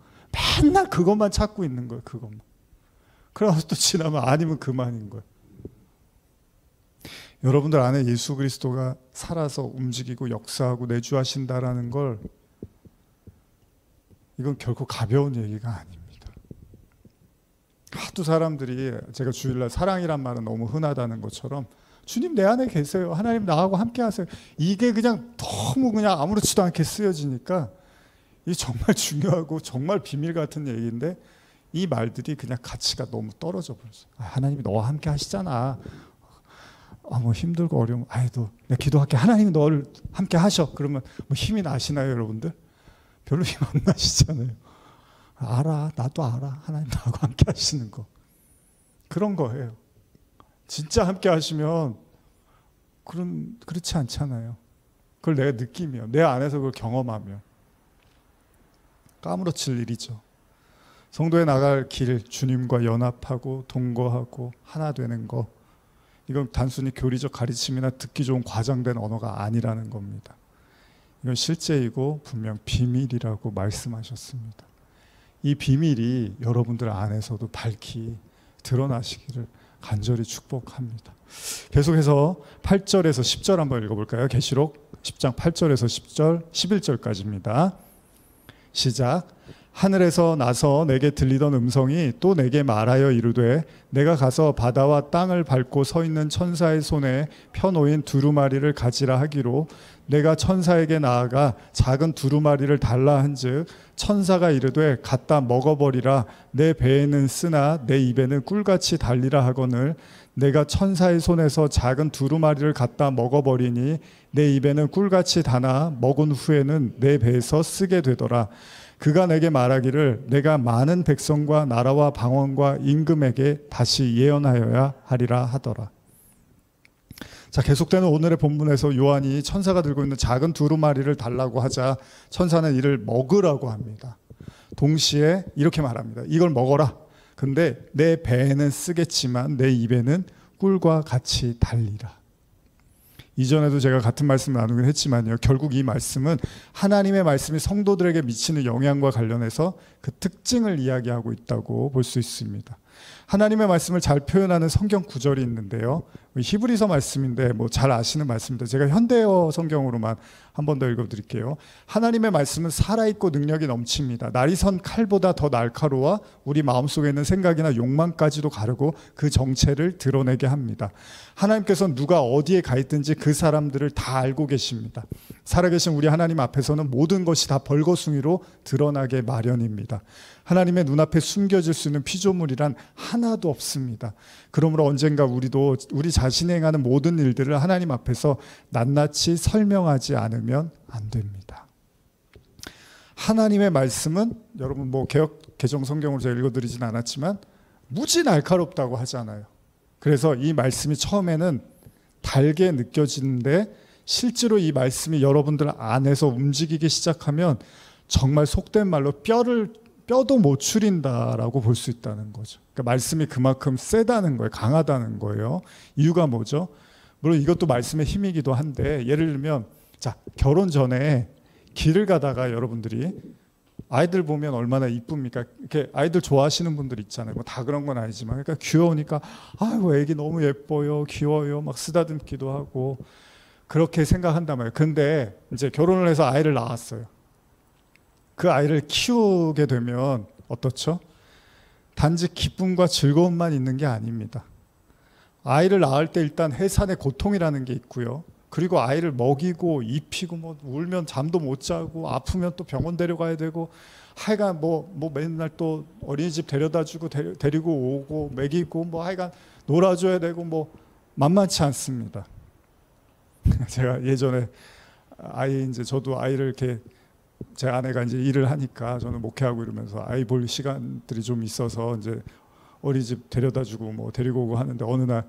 맨날 그것만 찾고 있는 거예요. 그것만. 그러고 또 지나면 아니면 그만인 거예요. 여러분들 안에 예수 그리스도가 살아서 움직이고 역사하고 내주하신다라는 걸, 이건 결코 가벼운 얘기가 아닙니다. 하도 사람들이, 제가 주일날 사랑이란 말은 너무 흔하다는 것처럼 주님 내 안에 계세요. 하나님 나하고 함께 하세요. 이게 그냥 너무 그냥 아무렇지도 않게 쓰여지니까 이게 정말 중요하고 정말 비밀 같은 얘기인데 이 말들이 그냥 가치가 너무 떨어져 버렸어요. 하나님이 너와 함께 하시잖아. 힘들고 어려우면 내가 기도할게. 하나님이 너를 함께 하셔. 그러면 힘이 나시나요, 여러분들? 별로 힘 안 나시잖아요. 나도 알아. 하나님 나하고 함께 하시는 거. 그런 거예요. 진짜 함께 하시면 그렇지 않잖아요. 그걸 내가 느끼며 내 안에서 그걸 경험하며 까무러칠 일이죠. 성도에 나갈 길, 주님과 연합하고 동거하고 하나 되는 거, 이건 단순히 교리적 가르침이나 듣기 좋은 과장된 언어가 아니라는 겁니다. 이건 실제이고 분명 비밀이라고 말씀하셨습니다. 이 비밀이 여러분들 안에서도 밝히 드러나시기를 간절히 축복합니다. 계속해서 8절에서 10절 한번 읽어볼까요? 계시록 10장 8절에서 10절, 11절까지입니다. 시작. 하늘에서 나서 내게 들리던 음성이 또 내게 말하여 이르되 내가 가서 바다와 땅을 밟고 서 있는 천사의 손에 펴놓인 두루마리를 가지라 하기로 내가 천사에게 나아가 작은 두루마리를 달라 한즉 천사가 이르되 갖다 먹어버리라. 내 배에는 쓰나 내 입에는 꿀같이 달리라 하거늘 내가 천사의 손에서 작은 두루마리를 갖다 먹어버리니 내 입에는 꿀같이 다나 먹은 후에는 내 배에서 쓰게 되더라. 그가 내게 말하기를 내가 많은 백성과 나라와 방언과 임금에게 다시 예언하여야 하리라 하더라. 자, 계속되는 오늘의 본문에서 요한이 천사가 들고 있는 작은 두루마리를 달라고 하자 천사는 이를 먹으라고 합니다. 동시에 이렇게 말합니다. 이걸 먹어라. 근데 내 배에는 쓰겠지만 내 입에는 꿀과 같이 달리라. 이전에도 제가 같은 말씀을 나누긴 했지만요. 결국 이 말씀은 하나님의 말씀이 성도들에게 미치는 영향과 관련해서 그 특징을 이야기하고 있다고 볼 수 있습니다. 하나님의 말씀을 잘 표현하는 성경 구절이 있는데요. 히브리서 말씀인데 뭐 잘 아시는 말씀인데 제가 현대어 성경으로만 한 번 더 읽어드릴게요. 하나님의 말씀은 살아있고 능력이 넘칩니다. 날이 선 칼보다 더 날카로워 우리 마음속에 있는 생각이나 욕망까지도 가르고 그 정체를 드러내게 합니다. 하나님께서는 누가 어디에 가 있든지 그 사람들을 다 알고 계십니다. 살아계신 우리 하나님 앞에서는 모든 것이 다 벌거숭이로 드러나게 마련입니다. 하나님의 눈앞에 숨겨질 수 있는 피조물이란 하나도 없습니다. 그러므로 언젠가 우리도 우리 자신이 행하는 모든 일들을 하나님 앞에서 낱낱이 설명하지 않으면 안 됩니다. 하나님의 말씀은 여러분 뭐 개역 개정 성경으로 제가 읽어드리진 않았지만 무지 날카롭다고 하잖아요. 그래서 이 말씀이 처음에는 달게 느껴지는데 실제로 이 말씀이 여러분들 안에서 움직이기 시작하면 정말 속된 말로 뼈도 못 추린다라고 볼 수 있다는 거죠. 그러니까 말씀이 그만큼 세다는 거예요. 강하다는 거예요. 이유가 뭐죠? 물론 이것도 말씀의 힘이기도 한데 예를 들면 자, 결혼 전에 길을 가다가 여러분들이 아이들 보면 얼마나 이쁩니까? 이렇게 아이들 좋아하시는 분들 있잖아요. 뭐 다 그런 건 아니지만 그러니까 귀여우니까 아이고 애기 너무 예뻐요. 귀여워요. 막 쓰다듬기도 하고 그렇게 생각한단 말이에요. 근데 이제 결혼을 해서 아이를 낳았어요. 그 아이를 키우게 되면 어떻죠? 단지 기쁨과 즐거움만 있는 게 아닙니다. 아이를 낳을 때 일단 해산의 고통이라는 게 있고요. 그리고 아이를 먹이고 입히고 뭐 울면 잠도 못 자고 아프면 또 병원 데려가야 되고 하여간 뭐 맨날 또 어린이집 데려다주고 데리고 오고 먹이고 뭐 하여간 놀아줘야 되고 뭐 만만치 않습니다. 제가 예전에 이제 저도 아이를 이렇게 제 아내가 이제 일을 하니까 저는 목회하고 이러면서 아이 볼 시간들이 좀 있어서 이제 어린이집 데려다주고 뭐 데리고 오고 하는데 어느 날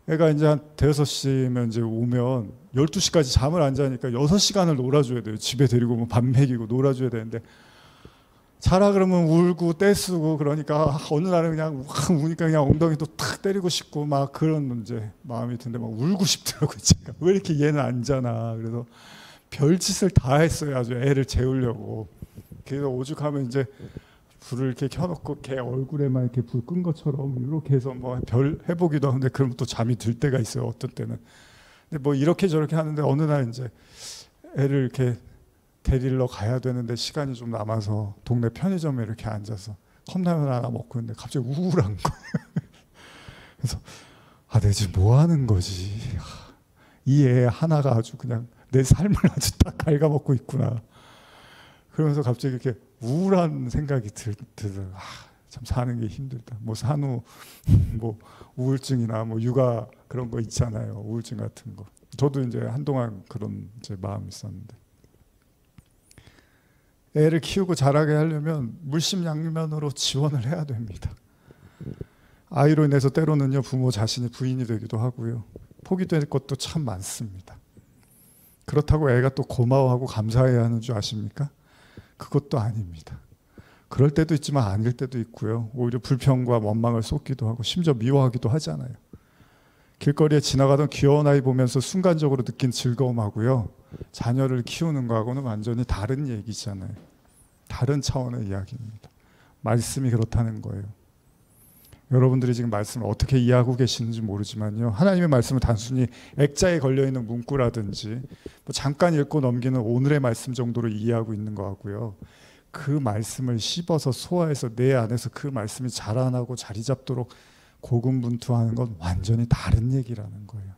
애가 이제 한 대여섯 시면 이제 오면 12시까지 잠을 안 자니까 6시간을 놀아줘야 돼요. 집에 데리고 오면 밥 먹이고 놀아줘야 되는데 자라 그러면 울고 떼쓰고 그러니까 어느 날은 그냥 확 우니까 그냥 엉덩이도 탁 때리고 싶고 막 그런 이제 마음이 드는데 막 울고 싶더라고요. 제가 왜 이렇게 얘는 안 자나. 그래서 별짓을 다 했어요. 아주 애를 재우려고. 그래서 오죽하면 이제 불을 이렇게 켜놓고 걔 얼굴에만 이렇게 불 끈 것처럼 이렇게 해서 뭐 별 해보기도 하는데 그러면 또 잠이 들 때가 있어요. 어떤 때는. 근데 뭐 이렇게 저렇게 하는데 어느 날 이제 애를 이렇게 데리러 가야 되는데 시간이 좀 남아서 동네 편의점에 이렇게 앉아서 컵라면 하나 먹고 있는데 갑자기 우울한 거예요. 그래서 내가 지금 뭐 하는 거지? 이 애 하나가 아주 그냥 내 삶을 아주 딱 갉아먹고 있구나. 그러면서 갑자기 이렇게 우울한 생각이 들더라고요. 참 사는 게 힘들다. 뭐 산후 뭐 우울증이나 뭐 육아 그런 거 있잖아요. 우울증 같은 거. 저도 이제 한동안 그런 제 마음이 있었는데 애를 키우고 자라게 하려면 물심양면으로 지원을 해야 됩니다. 아이로 인해서 때로는요 부모 자신이 부인이 되기도 하고요. 포기될 것도 참 많습니다. 그렇다고 애가 또 고마워하고 감사해야 하는 줄 아십니까? 그것도 아닙니다. 그럴 때도 있지만 아닐 때도 있고요. 오히려 불평과 원망을 쏟기도 하고 심지어 미워하기도 하잖아요. 길거리에 지나가던 귀여운 아이 보면서 순간적으로 느낀 즐거움하고요. 자녀를 키우는 거하고는 완전히 다른 얘기잖아요. 다른 차원의 이야기입니다. 말씀이 그렇다는 거예요. 여러분들이 지금 말씀을 어떻게 이해하고 계시는지 모르지만요. 하나님의 말씀은 단순히 액자에 걸려있는 문구라든지 뭐 잠깐 읽고 넘기는 오늘의 말씀 정도로 이해하고 있는 거 같고요. 그 말씀을 씹어서 소화해서 내 안에서 그 말씀이 자라나고 자리 잡도록 고군분투하는 건 완전히 다른 얘기라는 거예요.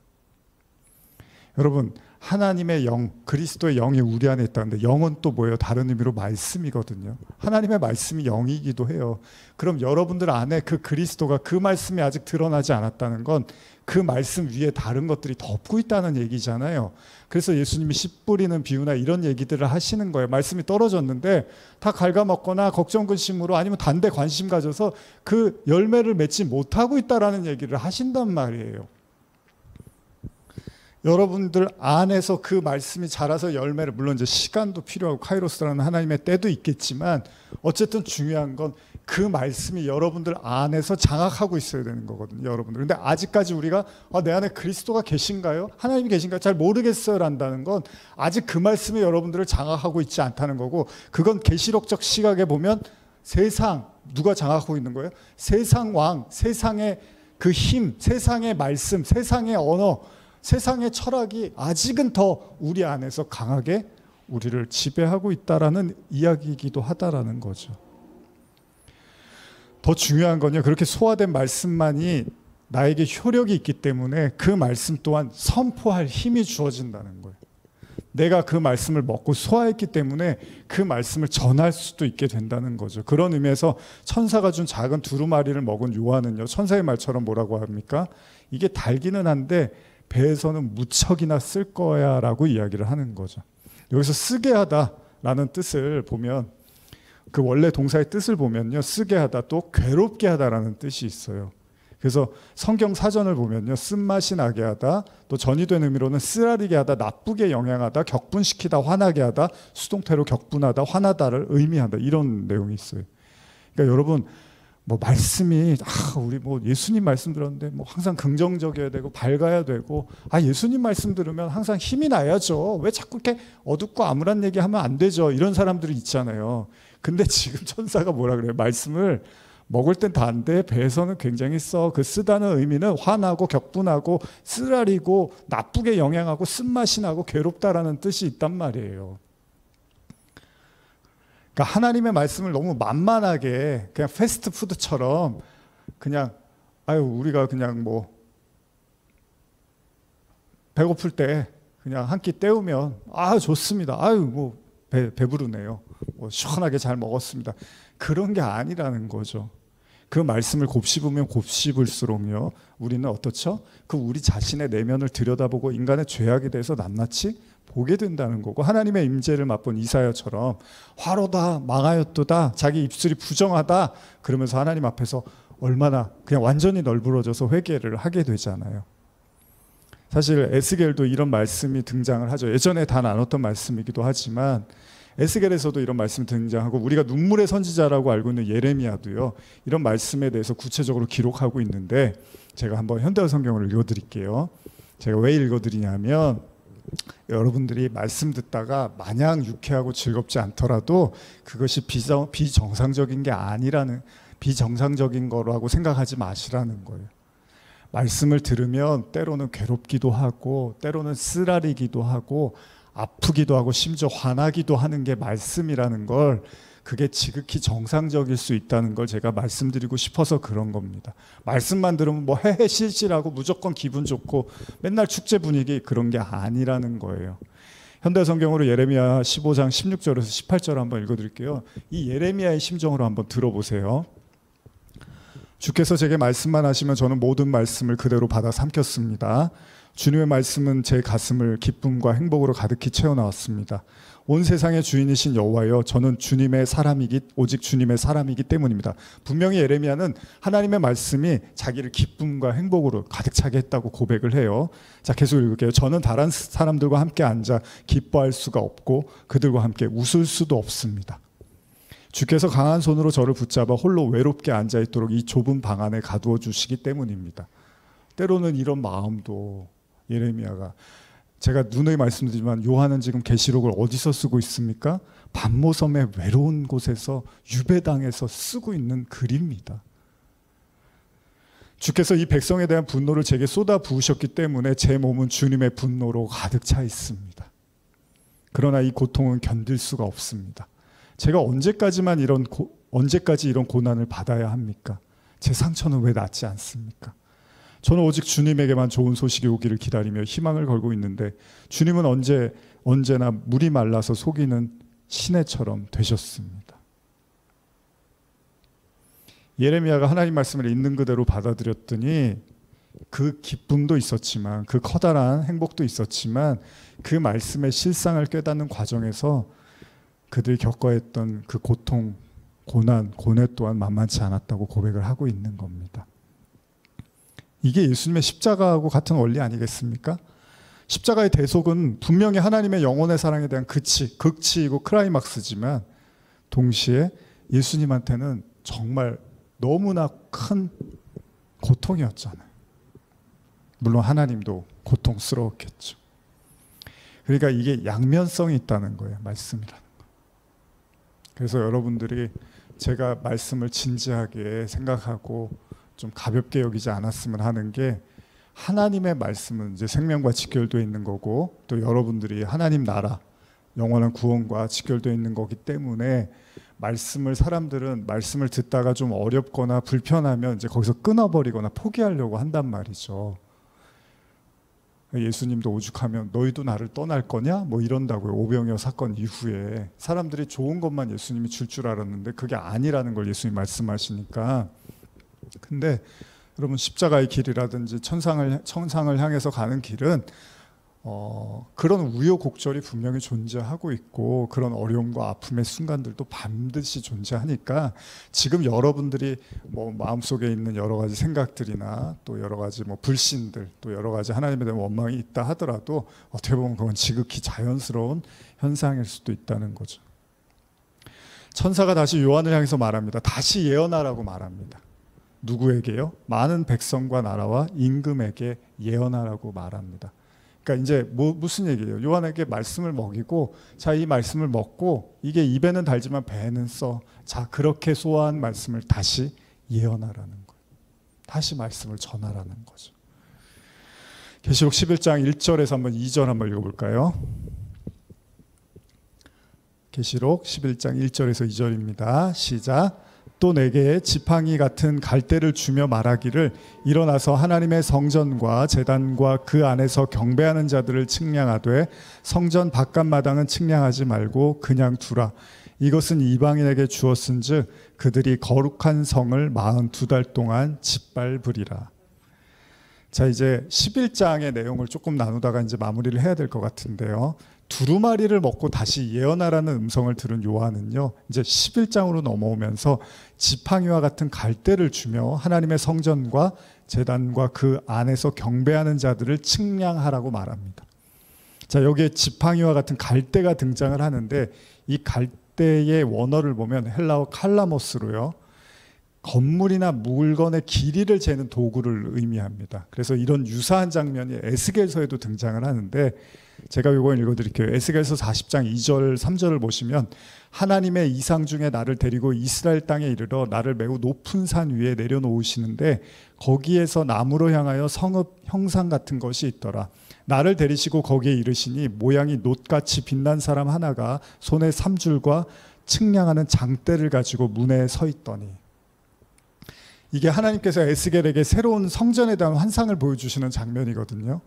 여러분, 하나님의 영, 그리스도의 영이 우리 안에 있다는데 영은 또 뭐예요? 다른 의미로 말씀이거든요. 하나님의 말씀이 영이기도 해요. 그럼 여러분들 안에 그 그리스도가, 그 말씀이 아직 드러나지 않았다는 건 그 말씀 위에 다른 것들이 덮고 있다는 얘기잖아요. 그래서 예수님이 씨 뿌리는 비유나 이런 얘기들을 하시는 거예요. 말씀이 떨어졌는데 다 갉아먹거나 걱정 근심으로 아니면 단대 관심 가져서 그 열매를 맺지 못하고 있다라는 얘기를 하신단 말이에요. 여러분들 안에서 그 말씀이 자라서 열매를, 물론 이제 시간도 필요하고 카이로스라는 하나님의 때도 있겠지만 어쨌든 중요한 건 그 말씀이 여러분들 안에서 장악하고 있어야 되는 거거든요, 여러분들. 근데 아직까지 우리가 내 안에 그리스도가 계신가요? 하나님이 계신가요? 잘 모르겠어요 라는 건 아직 그 말씀이 여러분들을 장악하고 있지 않다는 거고, 그건 계시록적 시각에 보면 세상, 누가 장악하고 있는 거예요? 세상 왕, 세상의 그 힘, 세상의 말씀, 세상의 언어, 세상의 철학이 아직은 더 우리 안에서 강하게 우리를 지배하고 있다라는 이야기이기도 하다라는 거죠. 더 중요한 건요, 그렇게 소화된 말씀만이 나에게 효력이 있기 때문에 그 말씀 또한 선포할 힘이 주어진다는 거예요. 내가 그 말씀을 먹고 소화했기 때문에 그 말씀을 전할 수도 있게 된다는 거죠. 그런 의미에서 천사가 준 작은 두루마리를 먹은 요한은요, 천사의 말처럼 뭐라고 합니까? 이게 달기는 한데 배에서는 무척이나 쓸 거야 라고 이야기를 하는 거죠. 여기서 쓰게 하다라는 뜻을 보면, 그 원래 동사의 뜻을 보면요, 쓰게 하다, 또 괴롭게 하다라는 뜻이 있어요. 그래서 성경 사전을 보면요, 쓴맛이 나게 하다, 또 전이된 의미로는 쓰라리게 하다, 나쁘게 영향하다, 격분시키다, 화나게 하다, 수동태로 격분하다, 화나다를 의미한다, 이런 내용이 있어요. 그러니까 여러분, 뭐 말씀이 우리 뭐 예수님 말씀 들었는데 뭐 항상 긍정적이어야 되고 밝아야 되고, 예수님 말씀 들으면 항상 힘이 나야죠. 왜 자꾸 이렇게 어둡고 암울한 얘기하면 안 되죠. 이런 사람들이 있잖아요. 근데 지금 천사가 뭐라 그래요? 말씀을 먹을 땐 단데 배에서는 굉장히 써. 그 쓰다는 의미는 화나고 격분하고 쓰라리고 나쁘게 영향하고 쓴맛이 나고 괴롭다라는 뜻이 있단 말이에요. 그러니까 하나님의 말씀을 너무 만만하게 그냥 패스트푸드처럼 그냥 우리가 그냥 뭐 배고플 때 그냥 한 끼 때우면 좋습니다. 뭐 배부르네요. 뭐 시원하게 잘 먹었습니다. 그런 게 아니라는 거죠. 그 말씀을 곱씹으면 곱씹을수록요, 우리는 어떻죠? 그 우리 자신의 내면을 들여다보고 인간의 죄악에 대해서 낱낱이 보게 된다는 거고, 하나님의 임재를 맛본 이사야처럼 화로다, 망하였도다, 자기 입술이 부정하다 그러면서 하나님 앞에서 얼마나 그냥 완전히 널브러져서 회개를 하게 되잖아요. 사실 에스겔도 이런 말씀이 등장을 하죠. 예전에 다 나눴던 말씀이기도 하지만 에스겔에서도 이런 말씀이 등장하고, 우리가 눈물의 선지자라고 알고 있는 예레미야도요, 이런 말씀에 대해서 구체적으로 기록하고 있는데, 제가 한번 현대어 성경을 읽어드릴게요. 제가 왜 읽어드리냐면, 여러분들이 말씀 듣다가 마냥 유쾌하고 즐겁지 않더라도 그것이 비정상적인 게 아니라는, 비정상적인 거라고 생각하지 마시라는 거예요. 말씀을 들으면 때로는 괴롭기도 하고, 때로는 쓰라리기도 하고, 아프기도 하고, 심지어 화나기도 하는 게 말씀이라는 걸, 그게 지극히 정상적일 수 있다는 걸 제가 말씀드리고 싶어서 그런 겁니다. 말씀만 들으면 뭐 헤헤 실실하고 무조건 기분 좋고 맨날 축제 분위기, 그런 게 아니라는 거예요. 현대 성경으로 예레미야 15장 16절에서 18절 한번 읽어드릴게요. 이 예레미야의 심정으로 한번 들어보세요. 주께서 제게 말씀만 하시면 저는 모든 말씀을 그대로 받아 삼켰습니다. 주님의 말씀은 제 가슴을 기쁨과 행복으로 가득히 채워나왔습니다. 온 세상의 주인이신 여호와여, 저는 오직 주님의 사람이기 때문입니다. 분명히 예레미야는 하나님의 말씀이 자기를 기쁨과 행복으로 가득 차게 했다고 고백을 해요. 자, 계속 읽을게요. 저는 다른 사람들과 함께 앉아 기뻐할 수가 없고 그들과 함께 웃을 수도 없습니다. 주께서 강한 손으로 저를 붙잡아 홀로 외롭게 앉아있도록 이 좁은 방 안에 가두어 주시기 때문입니다. 때로는 이런 마음도 예레미야가, 제가 누누이 말씀드리지만 요한은 지금 계시록을 어디서 쓰고 있습니까? 반모섬의 외로운 곳에서 유배당에서 쓰고 있는 글입니다. 주께서 이 백성에 대한 분노를 제게 쏟아 부으셨기 때문에 제 몸은 주님의 분노로 가득 차 있습니다. 그러나 이 고통은 견딜 수가 없습니다. 제가 언제까지 이런 고난을 받아야 합니까? 제 상처는 왜 낫지 않습니까? 저는 오직 주님에게만 좋은 소식이 오기를 기다리며 희망을 걸고 있는데 주님은 언제나 물이 말라서 속이는 시내처럼 되셨습니다. 예레미야가 하나님 말씀을 있는 그대로 받아들였더니 그 기쁨도 있었지만, 그 커다란 행복도 있었지만, 그 말씀의 실상을 깨닫는 과정에서 그들이 겪어야 했던 그 고통, 고난, 고뇌 또한 만만치 않았다고 고백을 하고 있는 겁니다. 이게 예수님의 십자가하고 같은 원리 아니겠습니까? 십자가의 대속은 분명히 하나님의 영혼의 사랑에 대한 극치이고 클라이막스지만 동시에 예수님한테는 정말 너무나 큰 고통이었잖아요. 물론 하나님도 고통스러웠겠죠. 그러니까 이게 양면성이 있다는 거예요. 말씀이라는 거. 그래서 여러분들이 제가 말씀을 진지하게 생각하고 좀 가볍게 여기지 않았으면 하는 게, 하나님의 말씀은 이제 생명과 직결되어 있는 거고 또 여러분들이 하나님 나라, 영원한 구원과 직결되어 있는 거기 때문에 사람들은 말씀을 듣다가 좀 어렵거나 불편하면 이제 거기서 끊어버리거나 포기하려고 한단 말이죠. 예수님도 오죽하면 너희도 나를 떠날 거냐? 뭐 이런다고요. 오병이어 사건 이후에 사람들이 좋은 것만 예수님이 줄 줄 알았는데 그게 아니라는 걸 예수님이 말씀하시니까. 근데 여러분, 십자가의 길이라든지 천상을 향해서 가는 길은 그런 우여곡절이 분명히 존재하고 있고 그런 어려움과 아픔의 순간들도 반드시 존재하니까 지금 여러분들이 뭐 마음속에 있는 여러 가지 생각들이나 또 여러 가지 뭐 불신들, 또 여러 가지 하나님에 대한 원망이 있다 하더라도 어떻게 보면 그건 지극히 자연스러운 현상일 수도 있다는 거죠. 천사가 다시 요한을 향해서 말합니다. 다시 예언하라고 말합니다. 누구에게요? 많은 백성과 나라와 임금에게 예언하라고 말합니다. 그러니까 이제 무슨 얘기예요? 요한에게 말씀을 먹이고, 자, 이 말씀을 먹고 이게 입에는 달지만 배에는 써. 자, 그렇게 소화한 말씀을 다시 예언하라는 거예요. 다시 말씀을 전하라는 거죠. 계시록 11장 1절에서 한번 2절 한번 읽어볼까요? 계시록 11장 1절에서 2절입니다. 시작. 또 내게 지팡이 같은 갈대를 주며 말하기를, 일어나서 하나님의 성전과 제단과 그 안에서 경배하는 자들을 측량하되 성전 바깥마당은 측량하지 말고 그냥 두라. 이것은 이방인에게 주었은즉 그들이 거룩한 성을 42달 동안 짓밟으리라. 자, 이제 11장의 내용을 조금 나누다가 이제 마무리를 해야 될 것 같은데요. 두루마리를 먹고 다시 예언하라는 음성을 들은 요한은요, 이제 11장으로 넘어오면서 지팡이와 같은 갈대를 주며 하나님의 성전과 제단과 그 안에서 경배하는 자들을 측량하라고 말합니다. 자, 여기에 지팡이와 같은 갈대가 등장을 하는데, 이 갈대의 원어를 보면 헬라어 칼라모스로요, 건물이나 물건의 길이를 재는 도구를 의미합니다. 그래서 이런 유사한 장면이 에스겔서에도 등장을 하는데, 제가 이거 읽어드릴게요. 에스겔서 40장 2절 3절을 보시면, 하나님의 이상 중에 나를 데리고 이스라엘 땅에 이르러 나를 매우 높은 산 위에 내려놓으시는데 거기에서 나무로 향하여 성읍 형상 같은 것이 있더라. 나를 데리시고 거기에 이르시니 모양이 놋같이 빛난 사람 하나가 손에 삼줄과 측량하는 장대를 가지고 문에 서 있더니. 이게 하나님께서 에스겔에게 새로운 성전에 대한 환상을 보여주시는 장면이거든요.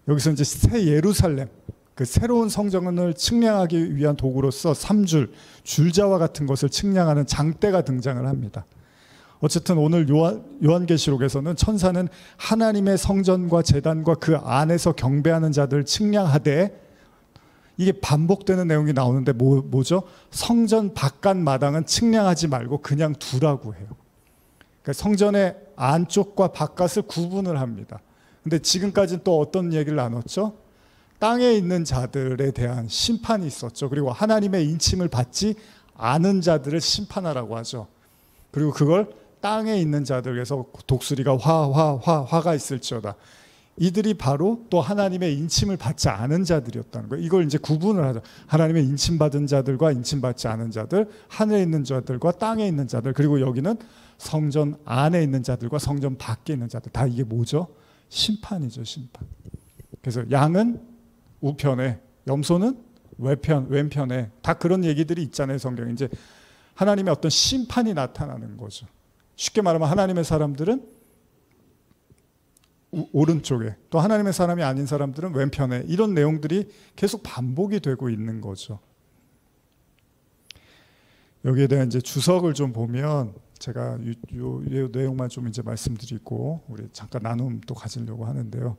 여기서 이제 새 예루살렘, 그 새로운 성전을 측량하기 위한 도구로서 삼줄, 줄자와 같은 것을 측량하는 장대가 등장을 합니다. 어쨌든 오늘 요한계시록에서는 천사는 하나님의 성전과 제단과 그 안에서 경배하는 자들을 측량하되, 이게 반복되는 내용이 나오는데 뭐죠? 성전 바깥 마당은 측량하지 말고 그냥 두라고 해요. 그러니까 성전의 안쪽과 바깥을 구분을 합니다. 근데 지금까지는 또 어떤 얘기를 나눴죠? 땅에 있는 자들에 대한 심판이 있었죠. 그리고 하나님의 인침을 받지 않은 자들을 심판하라고 하죠. 그리고 그걸 땅에 있는 자들에서 독수리가 화가 있을지어다. 이들이 바로 또 하나님의 인침을 받지 않은 자들이었다는 거예요. 이걸 이제 구분을 하죠. 하나님의 인침받은 자들과 인침받지 않은 자들, 하늘에 있는 자들과 땅에 있는 자들, 그리고 여기는 성전 안에 있는 자들과 성전 밖에 있는 자들. 다 이게 뭐죠? 심판이죠, 심판. 그래서 양은 우편에, 염소는 왼편에 다 그런 얘기들이 있잖아요. 성경에 이제 하나님의 어떤 심판이 나타나는 거죠. 쉽게 말하면 하나님의 사람들은 오른쪽에, 또 하나님의 사람이 아닌 사람들은 왼편에, 이런 내용들이 계속 반복이 되고 있는 거죠. 여기에 대한 이제 주석을 좀 보면 제가 요 내용만 좀 이제 말씀드리고 우리 잠깐 나눔 또 가지려고 하는데요.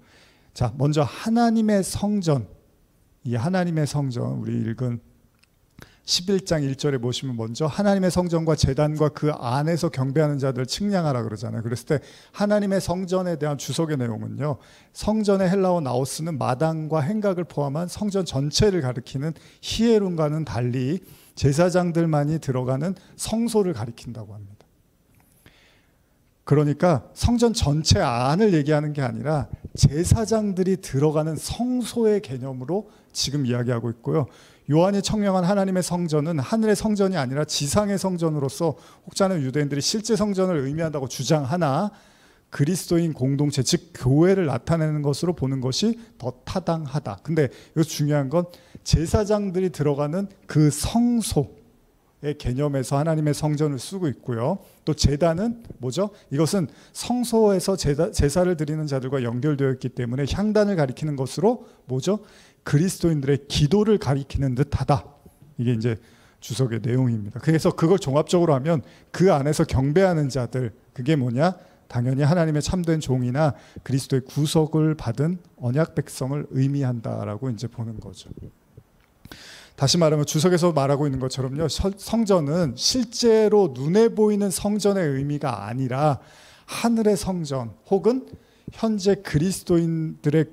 자, 먼저 하나님의 성전, 이 하나님의 성전, 우리 읽은 11장 1절에 보시면 먼저 하나님의 성전과 제단과 그 안에서 경배하는 자들 측량하라 그러잖아요. 그랬을 때 하나님의 성전에 대한 주석의 내용은요, 성전의 헬라어 나오스는 마당과 행각을 포함한 성전 전체를 가리키는 히에론과는 달리 제사장들만이 들어가는 성소를 가리킨다고 합니다. 그러니까 성전 전체 안을 얘기하는 게 아니라 제사장들이 들어가는 성소의 개념으로 지금 이야기하고 있고요. 요한이 청명한 하나님의 성전은 하늘의 성전이 아니라 지상의 성전으로서 혹자는 유대인들이 실제 성전을 의미한다고 주장하나 그리스도인 공동체, 즉 교회를 나타내는 것으로 보는 것이 더 타당하다. 근데 여기서 중요한 건 제사장들이 들어가는 그 성소의 개념에서 하나님의 성전을 쓰고 있고요. 또 제단은 뭐죠? 이것은 성소에서 제사를 드리는 자들과 연결되어 있기 때문에 향단을 가리키는 것으로 뭐죠? 그리스도인들의 기도를 가리키는 듯하다. 이게 이제 주석의 내용입니다. 그래서 그걸 종합적으로 하면 그 안에서 경배하는 자들, 그게 뭐냐? 당연히 하나님의 참된 종이나 그리스도의 구속을 받은 언약 백성을 의미한다라고 이제 보는 거죠. 다시 말하면 주석에서 말하고 있는 것처럼요, 성전은 실제로 눈에 보이는 성전의 의미가 아니라 하늘의 성전 혹은 현재 그리스도인들의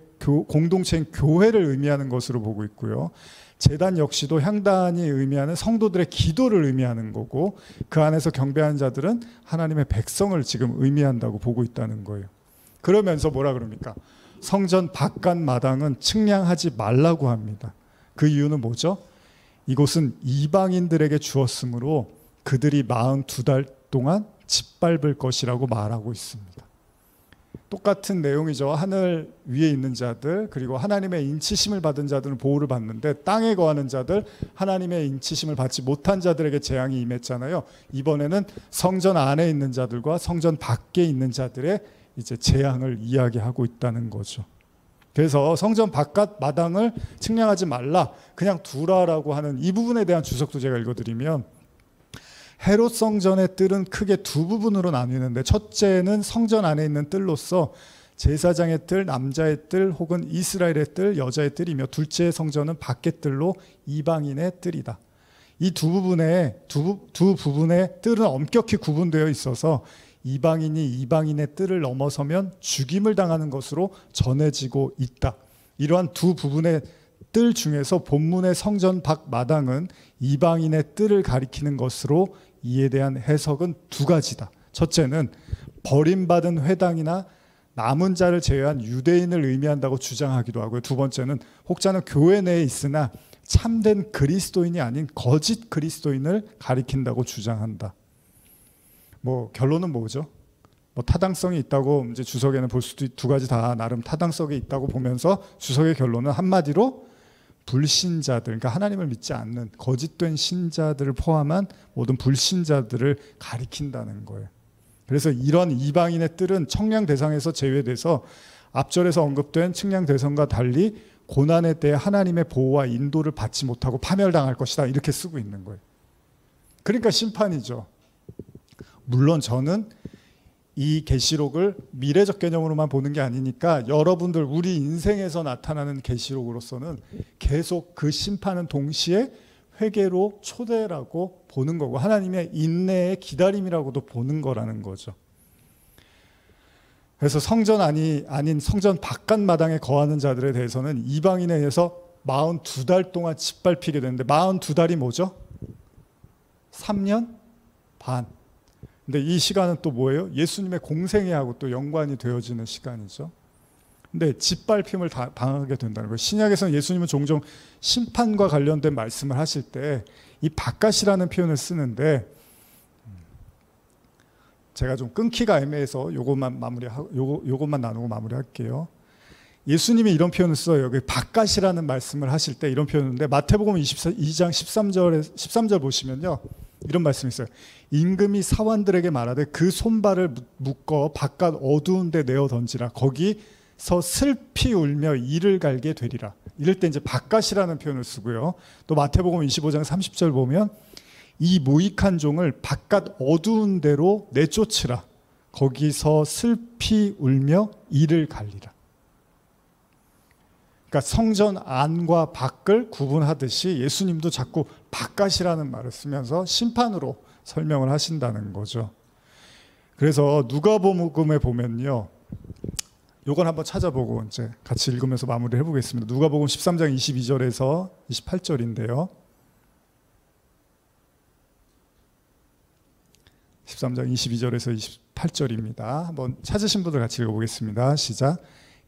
공동체인 교회를 의미하는 것으로 보고 있고요. 제단 역시도 향단이 의미하는 성도들의 기도를 의미하는 거고, 그 안에서 경배하는 자들은 하나님의 백성을 지금 의미한다고 보고 있다는 거예요. 그러면서 뭐라 그럽니까? 성전 바깥 마당은 측량하지 말라고 합니다. 그 이유는 뭐죠? 이곳은 이방인들에게 주었으므로 그들이 42달 동안 짓밟을 것이라고 말하고 있습니다. 똑같은 내용이죠. 하늘 위에 있는 자들, 그리고 하나님의 인치심을 받은 자들은 보호를 받는데 땅에 거하는 자들, 하나님의 인치심을 받지 못한 자들에게 재앙이 임했잖아요. 이번에는 성전 안에 있는 자들과 성전 밖에 있는 자들의 이제 재앙을 이야기하고 있다는 거죠. 그래서 성전 바깥 마당을 측량하지 말라, 그냥 두라라고 하는 이 부분에 대한 주석도 제가 읽어드리면, 헤롯 성전의 뜰은 크게 두 부분으로 나뉘는데, 첫째는 성전 안에 있는 뜰로서 제사장의 뜰, 남자의 뜰 혹은 이스라엘의 뜰, 여자의 뜰이며, 둘째 성전은 밖의 뜰로 이방인의 뜰이다. 이 두 부분의 뜰은 엄격히 구분되어 있어서 이방인이 이방인의 뜰을 넘어서면 죽임을 당하는 것으로 전해지고 있다. 이러한 두 부분의 뜰 중에서 본문의 성전 밖 마당은 이방인의 뜰을 가리키는 것으로 이에 대한 해석은 두 가지다. 첫째는 버림받은 회당이나 남은 자를 제외한 유대인을 의미한다고 주장하기도 하고요. 두 번째는 혹자는 교회 내에 있으나 참된 그리스도인이 아닌 거짓 그리스도인을 가리킨다고 주장한다. 뭐 결론은 뭐죠? 뭐 타당성이 있다고 이제 주석에는 볼 수도, 두 가지 다 나름 타당성이 있다고 보면서 주석의 결론은 한마디로 불신자들, 그러니까 하나님을 믿지 않는 거짓된 신자들을 포함한 모든 불신자들을 가리킨다는 거예요. 그래서 이런 이방인의 뜰은 청량 대상에서 제외돼서 앞절에서 언급된 측량 대상과 달리 고난에 대해 하나님의 보호와 인도를 받지 못하고 파멸당할 것이다, 이렇게 쓰고 있는 거예요. 그러니까 심판이죠. 물론 저는 이 계시록을 미래적 개념으로만 보는 게 아니니까 여러분들 우리 인생에서 나타나는 계시록으로서는 계속 그 심판은 동시에 회개로 초대라고 보는 거고 하나님의 인내의 기다림이라고도 보는 거라는 거죠. 그래서 성전 아닌 성전 바깥 마당에 거하는 자들에 대해서는 이방인에 의해서 42달 동안 짓밟히게 되는데, 42달이 뭐죠? 3년 반. 근데 이 시간은 또 뭐예요? 예수님의 공생애하고 또 연관이 되어지는 시간이죠. 근데 짓밟힘을 당하게 된다는 거예요. 신약에서는 예수님은 종종 심판과 관련된 말씀을 하실 때 이 바깥이라는 표현을 쓰는데, 제가 좀 끊기가 애매해서 요것만 나누고 마무리할게요. 예수님이 이런 표현을 써요. 여기 바깥이라는 말씀을 하실 때 이런 표현인데, 마태복음 22장 13절 보시면요, 이런 말씀이 있어요. 임금이 사환들에게 말하되 그 손발을 묶어 바깥 어두운 데 내어 던지라. 거기서 슬피 울며 이를 갈게 되리라. 이럴 때 이제 바깥이라는 표현을 쓰고요. 또 마태복음 25장 30절 보면 이 무익한 종을 바깥 어두운 데로 내쫓으라. 거기서 슬피 울며 이를 갈리라. 그러니까 성전 안과 밖을 구분하듯이 예수님도 자꾸 바깥이라는 말을 쓰면서 심판으로 설명을 하신다는 거죠. 그래서 누가복음에 보면요, 요건 한번 찾아보고 이제 같이 읽으면서 마무리해 보겠습니다. 누가복음 13장 22절에서 28절인데요. 13장 22절에서 28절입니다. 한번 찾으신 분들 같이 읽어보겠습니다. 시작.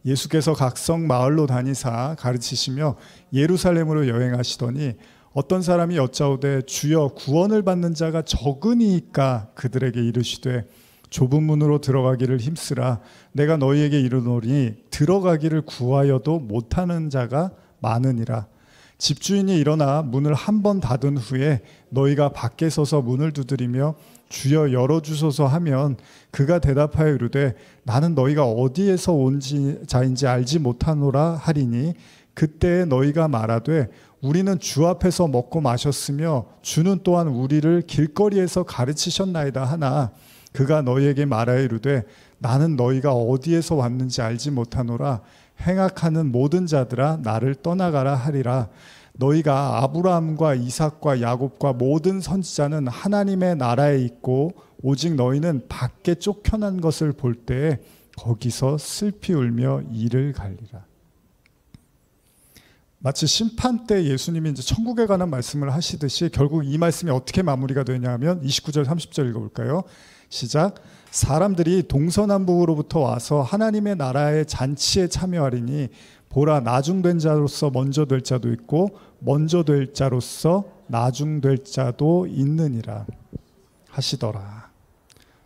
예수께서 각성 마을로 다니사 가르치시며 예루살렘으로 여행하시더니 어떤 사람이 여짜오되 주여 구원을 받는 자가 적으니까 그들에게 이르시되 좁은 문으로 들어가기를 힘쓰라. 내가 너희에게 이르노니 들어가기를 구하여도 못하는 자가 많으니라. 집주인이 일어나 문을 한 번 닫은 후에 너희가 밖에 서서 문을 두드리며 주여 열어주소서 하면 그가 대답하여 이르되 나는 너희가 어디에서 온 자인지 알지 못하노라 하리니 그때 너희가 말하되 우리는 주 앞에서 먹고 마셨으며 주는 또한 우리를 길거리에서 가르치셨나이다 하나 그가 너희에게 말하여 이르되 나는 너희가 어디에서 왔는지 알지 못하노라. 행악하는 모든 자들아 나를 떠나가라 하리라. 너희가 아브라함과 이삭과 야곱과 모든 선지자는 하나님의 나라에 있고 오직 너희는 밖에 쫓겨난 것을 볼 때 거기서 슬피 울며 이를 갈리라. 마치 심판 때 예수님이 이제 천국에 관한 말씀을 하시듯이 결국 이 말씀이 어떻게 마무리가 되냐면 29절 30절 읽어볼까요? 시작. 사람들이 동서남북으로부터 와서 하나님의 나라의 잔치에 참여하리니 보라 나중된 자로서 먼저 될 자도 있고 먼저 될 자로서 나중될 자도 있느니라 하시더라.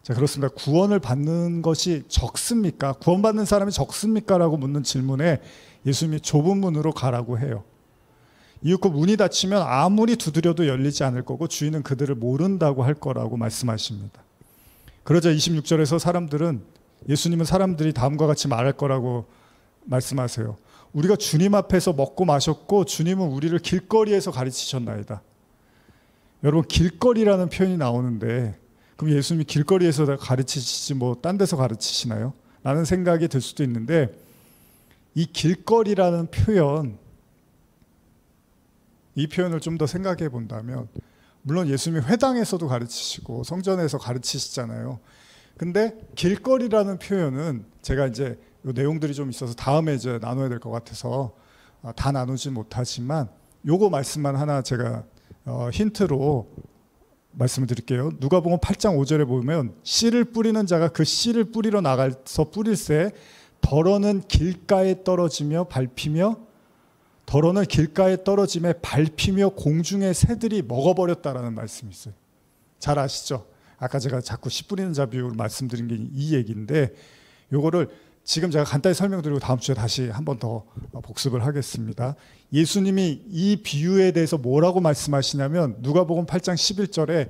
자, 그렇습니다. 구원을 받는 것이 적습니까? 구원받는 사람이 적습니까? 라고 묻는 질문에 예수님이 좁은 문으로 가라고 해요. 이윽고 문이 닫히면 아무리 두드려도 열리지 않을 거고 주인은 그들을 모른다고 할 거라고 말씀하십니다. 그러자 26절에서 예수님은 사람들이 다음과 같이 말할 거라고 말씀하세요. 우리가 주님 앞에서 먹고 마셨고 주님은 우리를 길거리에서 가르치셨나이다. 여러분, 길거리라는 표현이 나오는데 그럼 예수님이 길거리에서 가르치시지 뭐 딴 데서 가르치시나요? 라는 생각이 들 수도 있는데 이 길거리라는 표현, 이 표현을 좀 더 생각해 본다면 물론 예수님이 회당에서도 가르치시고 성전에서 가르치시잖아요. 근데 길거리라는 표현은 제가 이제 이 내용들이 좀 있어서 다음에 이제 나눠야 될 것 같아서 다 나누지 못하지만 요거 말씀만 하나 제가 힌트로 말씀을 드릴게요. 누가복음 8장 5절에 보면 씨를 뿌리는 자가 그 씨를 뿌리러 나가서 뿌릴새 덜어는 길가에 떨어지며 밟히며 덜어는 길가에 떨어짐에 밟히며 공중의 새들이 먹어버렸다라는 말씀이 있어요. 잘 아시죠? 아까 제가 자꾸 씨 뿌리는 자 비유를 말씀드린 게 이 얘기인데 요거를 지금 제가 간단히 설명드리고 다음 주에 다시 한 번 더 복습을 하겠습니다. 예수님이 이 비유에 대해서 뭐라고 말씀하시냐면 누가복음 8장 11절에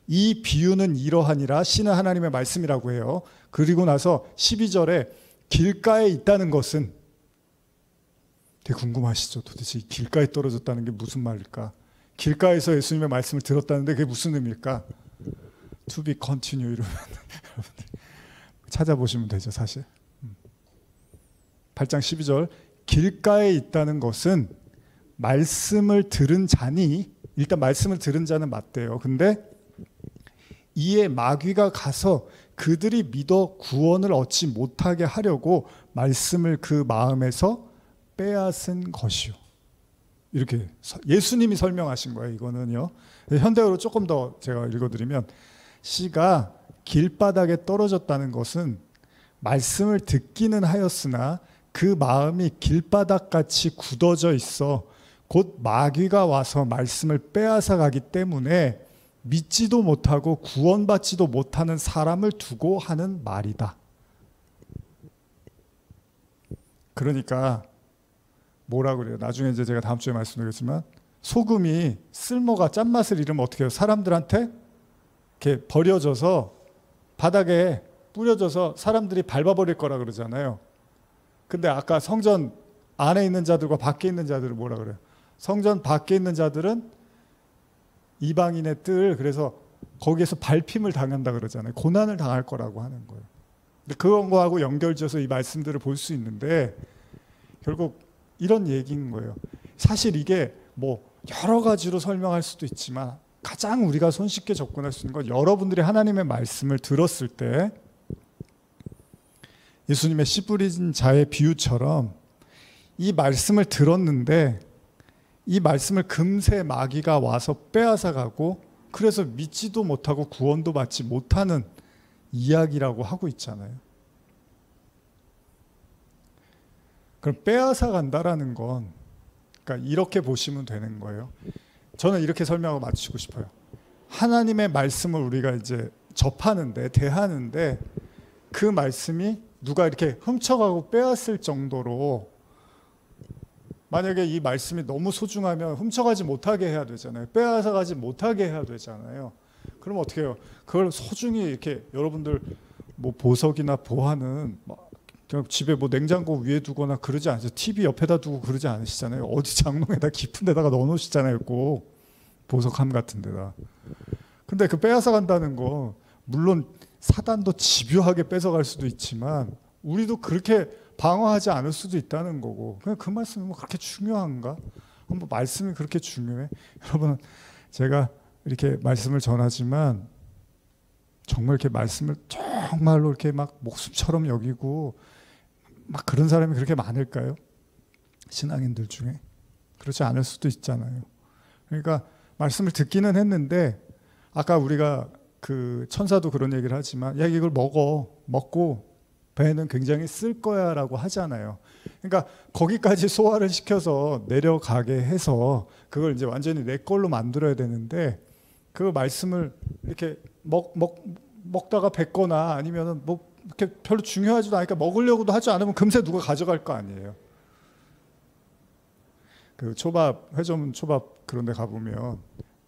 이 비유는 이러하니라 씨는 하나님의 말씀이라고 해요. 그리고 나서 12절에 길가에 있다는 것은 되게 궁금하시죠? 도대체 길가에 떨어졌다는 게 무슨 말일까? 길가에서 예수님의 말씀을 들었다는데 그게 무슨 의미일까? To be continue 이러면 찾아보시면 되죠, 사실. 8장 12절 길가에 있다는 것은 말씀을 들은 자니 일단 말씀을 들은 자는 맞대요. 근데 이에 마귀가 가서 그들이 믿어 구원을 얻지 못하게 하려고 말씀을 그 마음에서 빼앗은 것이요. 이렇게 예수님이 설명하신 거예요. 이거는요. 현대어로 조금 더 제가 읽어드리면 씨가 길바닥에 떨어졌다는 것은 말씀을 듣기는 하였으나 그 마음이 길바닥같이 굳어져 있어 곧 마귀가 와서 말씀을 빼앗아 가기 때문에 믿지도 못하고 구원받지도 못하는 사람을 두고 하는 말이다. 그러니까 뭐라 그래요? 나중에 이제 제가 다음 주에 말씀드리겠지만 소금이 쓸모가 짠맛을 잃으면 어떻게 해요? 사람들한테 이렇게 버려져서 바닥에 뿌려져서 사람들이 밟아버릴 거라 그러잖아요. 근데 아까 성전 안에 있는 자들과 밖에 있는 자들을 뭐라 그래요? 성전 밖에 있는 자들은 이방인의 뜰, 그래서 거기에서 밟힘을 당한다 그러잖아요. 고난을 당할 거라고 하는 거예요. 근데 그런 거하고 연결지어서 이 말씀들을 볼 수 있는데 결국 이런 얘기인 거예요. 사실 이게 뭐 여러 가지로 설명할 수도 있지만 가장 우리가 손쉽게 접근할 수 있는 건 여러분들이 하나님의 말씀을 들었을 때 예수님의 씨 뿌린 자의 비유처럼 이 말씀을 들었는데 이 말씀을 금세 마귀가 와서 빼앗아 가고 그래서 믿지도 못하고 구원도 받지 못하는 이야기라고 하고 있잖아요. 그럼 빼앗아 간다라는 건 그러니까 이렇게 보시면 되는 거예요. 저는 이렇게 설명하고 마치고 싶어요. 하나님의 말씀을 우리가 이제 접하는데 대하는데 그 말씀이 누가 이렇게 훔쳐가고 빼앗을 정도로 만약에 이 말씀이 너무 소중하면 훔쳐가지 못하게 해야 되잖아요. 빼앗아가지 못하게 해야 되잖아요. 그럼 어떻게 해요? 그걸 소중히 이렇게 여러분들 뭐 보석이나 보화는 그냥 집에 뭐 냉장고 위에 두거나 그러지 않으세요? TV 옆에다 두고 그러지 않으시잖아요. 어디 장롱에다 깊은 데다가 넣어놓으시잖아요. 꼭 보석함 같은 데다. 근데 그 빼앗아 간다는 거 물론 사단도 집요하게 뺏어갈 수도 있지만 우리도 그렇게 방어하지 않을 수도 있다는 거고 그냥 그 말씀이 뭐 그렇게 중요한가? 한번 말씀이 그렇게 중요해? 여러분 제가 이렇게 말씀을 전하지만 정말 이렇게 말씀을 정말로 이렇게 막 목숨처럼 여기고 막 그런 사람이 그렇게 많을까요? 신앙인들 중에 그렇지 않을 수도 있잖아요. 그러니까 말씀을 듣기는 했는데 아까 우리가 그 천사도 그런 얘기를 하지만 야 이걸 먹고 배는 굉장히 쓸 거야라고 하잖아요. 그러니까 거기까지 소화를 시켜서 내려가게 해서 그걸 이제 완전히 내 걸로 만들어야 되는데 그 말씀을 이렇게 먹다가 뱉거나 아니면은 뭐 이렇게 별로 중요하지도 않으니까 먹으려고도 하지 않으면 금세 누가 가져갈 거 아니에요. 그 초밥 회전 초밥 그런 데 가보면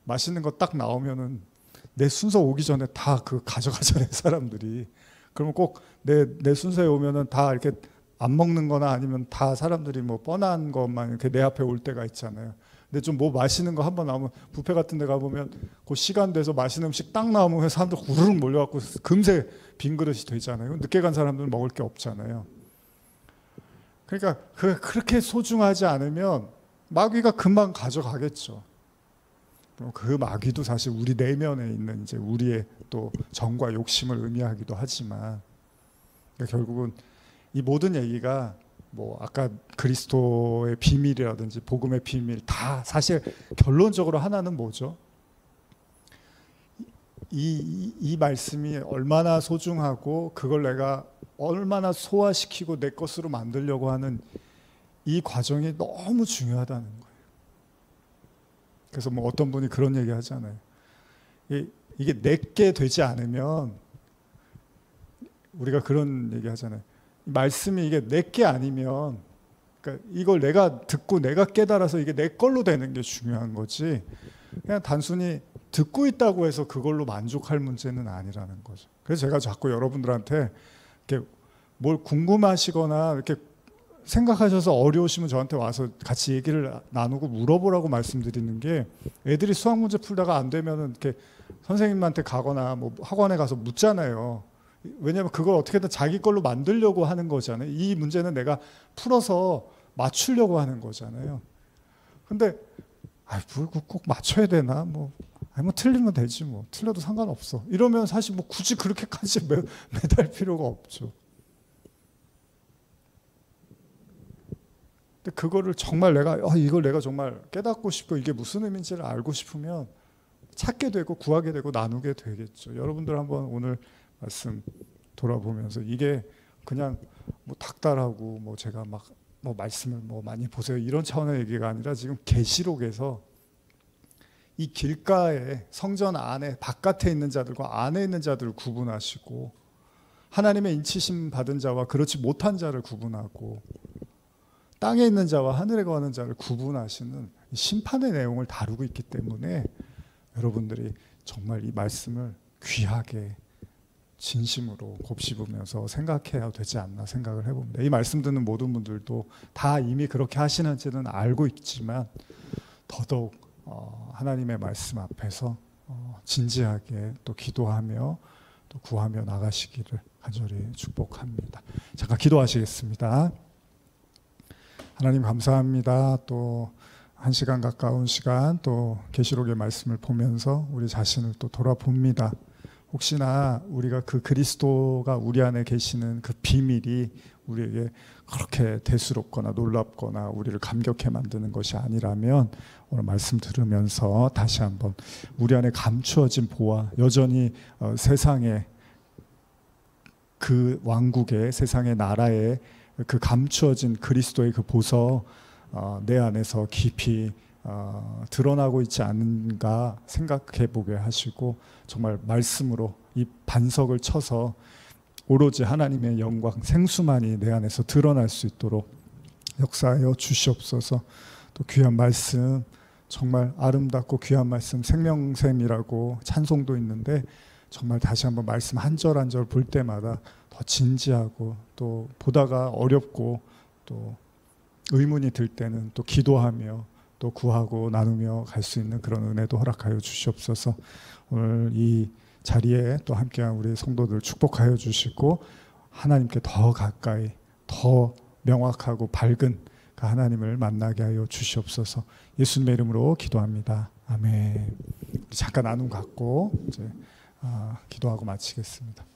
맛있는 거 딱 나오면은 내 순서 오기 전에 다 그 가져가잖아요, 사람들이. 그러면 꼭 내 순서에 오면은 다 이렇게 안 먹는 거나 아니면 다 사람들이 뭐 뻔한 것만 이렇게 내 앞에 올 때가 있잖아요. 근데 좀 뭐 맛있는 거 한번 나오면 뷔페 같은 데 가보면 그 시간 돼서 맛있는 음식 딱 나오면 사람들 후루룩 몰려갖고 금세 빈 그릇이 되잖아요. 늦게 간 사람들은 먹을 게 없잖아요. 그러니까 그렇게 소중하지 않으면 마귀가 금방 가져가겠죠. 그 마귀도 사실 우리 내면에 있는 이제 우리의 또 정과 욕심을 의미하기도 하지만 그러니까 결국은 이 모든 얘기가 뭐 아까 그리스도의 비밀이라든지 복음의 비밀 다 사실 결론적으로 하나는 뭐죠? 이 말씀이 얼마나 소중하고 그걸 내가 얼마나 소화시키고 내 것으로 만들려고 하는 이 과정이 너무 중요하다는 거예요. 그래서 뭐 어떤 분이 그런 얘기 하잖아요. 이게 내게 되지 않으면 우리가 그런 얘기 하잖아요. 말씀이 이게 내게 아니면 그러니까 이걸 내가 듣고 내가 깨달아서 이게 내 걸로 되는 게 중요한 거지 그냥 단순히 듣고 있다고 해서 그걸로 만족할 문제는 아니라는 거죠. 그래서 제가 자꾸 여러분들한테 이렇게 뭘 궁금하시거나 이렇게 생각하셔서 어려우시면 저한테 와서 같이 얘기를 나누고 물어보라고 말씀드리는 게 애들이 수학 문제 풀다가 안 되면은 이렇게 선생님한테 가거나 뭐 학원에 가서 묻잖아요. 왜냐하면 그걸 어떻게든 자기 걸로 만들려고 하는 거잖아요. 이 문제는 내가 풀어서 맞추려고 하는 거잖아요. 근데 꼭 맞춰야 되나? 뭐 틀리면 되지 뭐. 틀려도 상관없어. 이러면 사실 뭐 굳이 그렇게까지 매달 필요가 없죠. 근데 그거를 정말 이걸 내가 정말 깨닫고 싶고 이게 무슨 의미인지를 알고 싶으면 찾게 되고 구하게 되고 나누게 되겠죠. 여러분들 한번 오늘 말씀 돌아보면서 이게 그냥 뭐 닥달하고 뭐 제가 막 뭐 말씀을 뭐 많이 보세요 이런 차원의 얘기가 아니라 지금 계시록에서 이 길가에 성전 안에 바깥에 있는 자들과 안에 있는 자들을 구분하시고 하나님의 인치심 받은 자와 그렇지 못한 자를 구분하고 땅에 있는 자와 하늘에 거하는 자를 구분하시는 심판의 내용을 다루고 있기 때문에 여러분들이 정말 이 말씀을 귀하게 진심으로 곱씹으면서 생각해야 되지 않나 생각을 해봅니다. 이 말씀 듣는 모든 분들도 다 이미 그렇게 하시는지는 알고 있지만 더더욱 하나님의 말씀 앞에서 진지하게 또 기도하며 또 구하며 나가시기를 간절히 축복합니다. 잠깐 기도하시겠습니다. 하나님 감사합니다. 또 1시간 가까운 시간 또 계시록의 말씀을 보면서 우리 자신을 또 돌아봅니다. 혹시나 우리가 그 그리스도가 우리 안에 계시는 그 비밀이 우리에게 그렇게 대수롭거나 놀랍거나 우리를 감격해 만드는 것이 아니라면 오늘 말씀 들으면서 다시 한번 우리 안에 감추어진 보화, 여전히 세상에 그 왕국의 세상의 나라의 그 감추어진 그리스도의 그 보석 내 안에서 깊이 드러나고 있지 않은가 생각해 보게 하시고 정말 말씀으로 이 반석을 쳐서 오로지 하나님의 영광 생수만이 내 안에서 드러날 수 있도록 역사하여 주시옵소서. 또 귀한 말씀, 정말 아름답고 귀한 말씀, 생명샘이라고 찬송도 있는데 정말 다시 한번 말씀 한 절 한 절 볼 때마다 더 진지하고 또 보다가 어렵고 또 의문이 들 때는 또 기도하며 또 구하고 나누며 갈 수 있는 그런 은혜도 허락하여 주시옵소서. 오늘 이 자리에 또 함께한 우리 성도들 축복하여 주시고 하나님께 더 가까이 더 명확하고 밝은 그 하나님을 만나게 하여 주시옵소서. 예수님의 이름으로 기도합니다. 아멘. 잠깐 나눔 갖고 이제 기도하고 마치겠습니다.